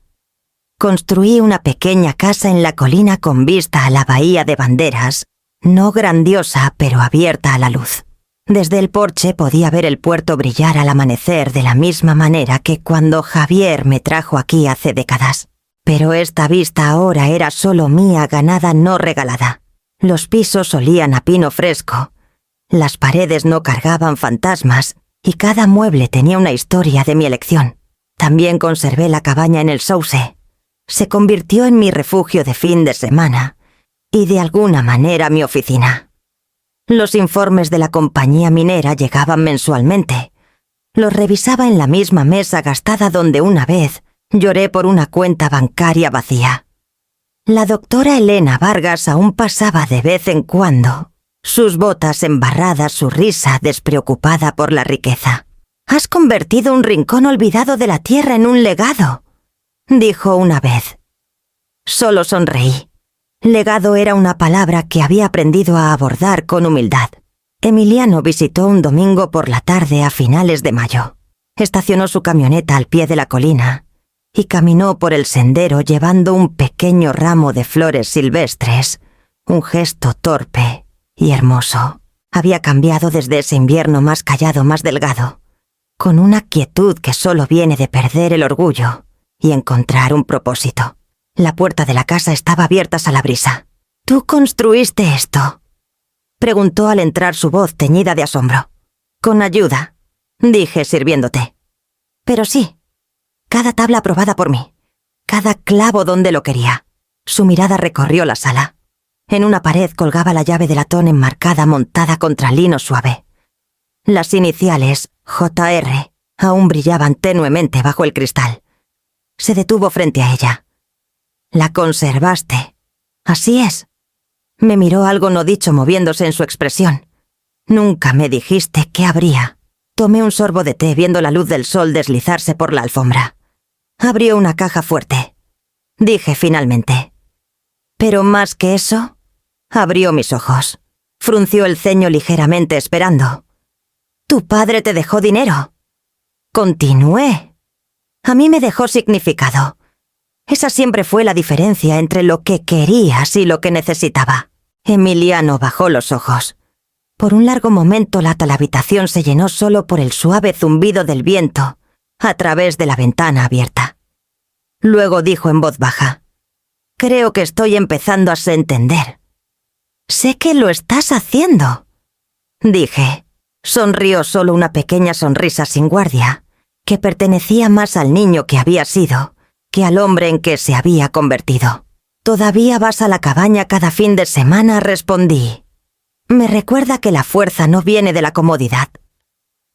Construí una pequeña casa en la colina con vista a la bahía de Banderas, no grandiosa pero abierta a la luz. Desde el porche podía ver el puerto brillar al amanecer de la misma manera que cuando Javier me trajo aquí hace décadas. Pero esta vista ahora era solo mía, ganada, no regalada. Los pisos olían a pino fresco, las paredes no cargaban fantasmas y cada mueble tenía una historia de mi elección. También conservé la cabaña en el Sauce. Se convirtió en mi refugio de fin de semana y de alguna manera mi oficina. Los informes de la compañía minera llegaban mensualmente. Los revisaba en la misma mesa gastada donde una vez lloré por una cuenta bancaria vacía. La doctora Elena Vargas aún pasaba de vez en cuando, sus botas embarradas, su risa despreocupada por la riqueza. «Has convertido un rincón olvidado de la tierra en un legado», dijo una vez. Solo sonreí. Legado era una palabra que había aprendido a abordar con humildad. Emiliano visitó un domingo por la tarde a finales de mayo. Estacionó su camioneta al pie de la colina y caminó por el sendero llevando un pequeño ramo de flores silvestres, un gesto torpe y hermoso. Había cambiado desde ese invierno, más callado, más delgado, con una quietud que solo viene de perder el orgullo y encontrar un propósito. La puerta de la casa estaba abierta a la brisa. «¿Tú construiste esto?», preguntó al entrar su voz teñida de asombro. «Con ayuda», dije sirviéndote. «Pero sí, cada tabla aprobada por mí, cada clavo donde lo quería». Su mirada recorrió la sala. En una pared colgaba la llave de latón enmarcada montada contra lino suave. Las iniciales JR aún brillaban tenuemente bajo el cristal. Se detuvo frente a ella. «La conservaste». «Así es». Me miró, algo no dicho moviéndose en su expresión. «Nunca me dijiste qué habría». Tomé un sorbo de té viendo la luz del sol deslizarse por la alfombra. Abrió una caja fuerte. Dije finalmente. Pero más que eso, abrió mis ojos. Frunció el ceño ligeramente esperando. «¿Tu padre te dejó dinero?». Continué. «A mí me dejó significado». Esa siempre fue la diferencia entre lo que querías y lo que necesitaba. Emiliano bajó los ojos. Por un largo momento la habitación se llenó solo por el suave zumbido del viento a través de la ventana abierta. Luego dijo en voz baja: «Creo que estoy empezando a entender». Sé que lo estás haciendo, dije. Sonrió solo una pequeña sonrisa sin guardia, que pertenecía más al niño que había sido que al hombre en que se había convertido. ¿Todavía vas a la cabaña cada fin de semana?, respondí. Me recuerda que la fuerza no viene de la comodidad.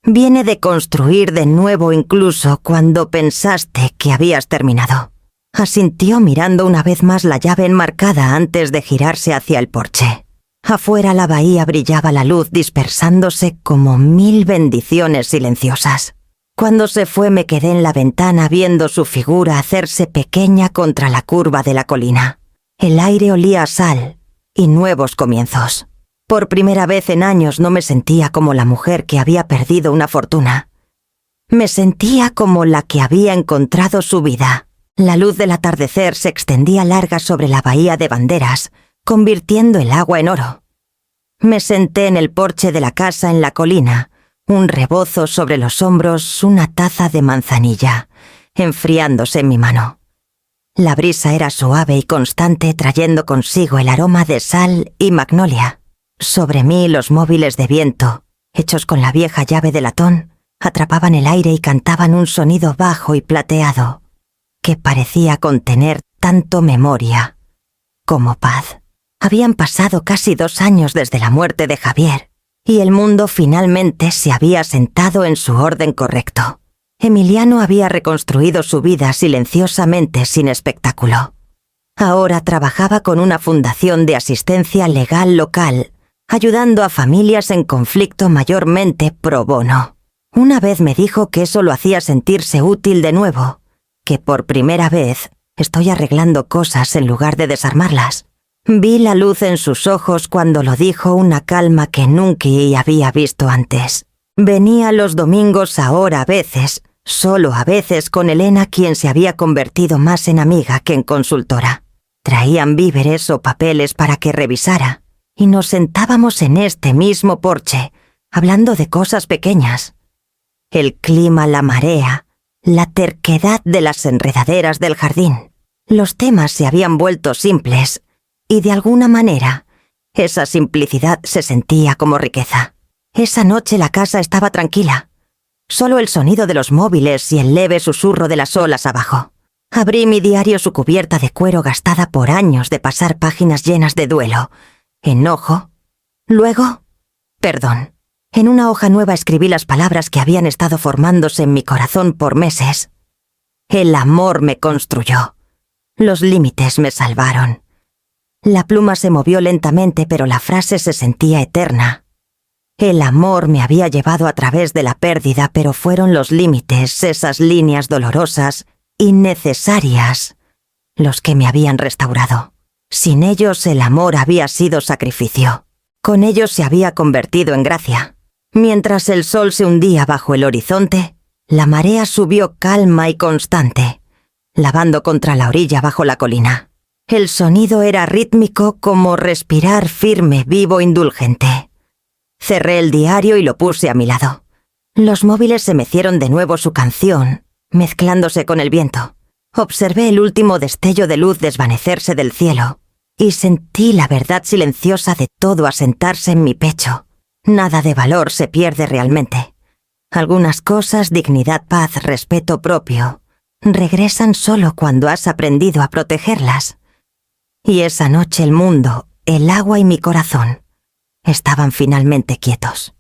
Viene de construir de nuevo incluso cuando pensaste que habías terminado. Asintió mirando una vez más la llave enmarcada antes de girarse hacia el porche. Afuera la bahía brillaba la luz dispersándose como 1000 bendiciones silenciosas. Cuando se fue me quedé en la ventana viendo su figura hacerse pequeña contra la curva de la colina. El aire olía a sal y nuevos comienzos. Por primera vez en años no me sentía como la mujer que había perdido una fortuna. Me sentía como la que había encontrado su vida. La luz del atardecer se extendía larga sobre la bahía de banderas, convirtiendo el agua en oro. Me senté en el porche de la casa en la colina, un rebozo sobre los hombros, una taza de manzanilla, enfriándose en mi mano. La brisa era suave y constante, trayendo consigo el aroma de sal y magnolia. Sobre mí los móviles de viento, hechos con la vieja llave de latón, atrapaban el aire y cantaban un sonido bajo y plateado, que parecía contener tanto memoria como paz. Habían pasado casi 2 años desde la muerte de Javier, y el mundo finalmente se había sentado en su orden correcto. Emiliano había reconstruido su vida silenciosamente sin espectáculo. Ahora trabajaba con una fundación de asistencia legal local, ayudando a familias en conflicto mayormente pro bono. Una vez me dijo que eso lo hacía sentirse útil de nuevo, que por primera vez estoy arreglando cosas en lugar de desarmarlas. Vi la luz en sus ojos cuando lo dijo, una calma que nunca había visto antes. Venía los domingos ahora a veces, solo a veces, con Elena, quien se había convertido más en amiga que en consultora. Traían víveres o papeles para que revisara, y nos sentábamos en este mismo porche, hablando de cosas pequeñas. El clima, la marea, la terquedad de las enredaderas del jardín. Los temas se habían vuelto simples, y de alguna manera, esa simplicidad se sentía como riqueza. Esa noche la casa estaba tranquila. Solo el sonido de los móviles y el leve susurro de las olas abajo. Abrí mi diario, su cubierta de cuero gastada por años de pasar páginas llenas de duelo, enojo, luego, perdón. En una hoja nueva escribí las palabras que habían estado formándose en mi corazón por meses. El amor me construyó. Los límites me salvaron. La pluma se movió lentamente, pero la frase se sentía eterna. El amor me había llevado a través de la pérdida, pero fueron los límites, esas líneas dolorosas, innecesarias, los que me habían restaurado. Sin ellos el amor había sido sacrificio. Con ellos se había convertido en gracia. Mientras el sol se hundía bajo el horizonte, la marea subió calma y constante, lavando contra la orilla bajo la colina. El sonido era rítmico como respirar firme, vivo, indulgente. Cerré el diario y lo puse a mi lado. Los móviles se mecieron de nuevo su canción, mezclándose con el viento. Observé el último destello de luz desvanecerse del cielo y sentí la verdad silenciosa de todo asentarse en mi pecho. Nada de valor se pierde realmente. Algunas cosas, dignidad, paz, respeto propio, regresan solo cuando has aprendido a protegerlas. Y esa noche el mundo, el agua y mi corazón estaban finalmente quietos.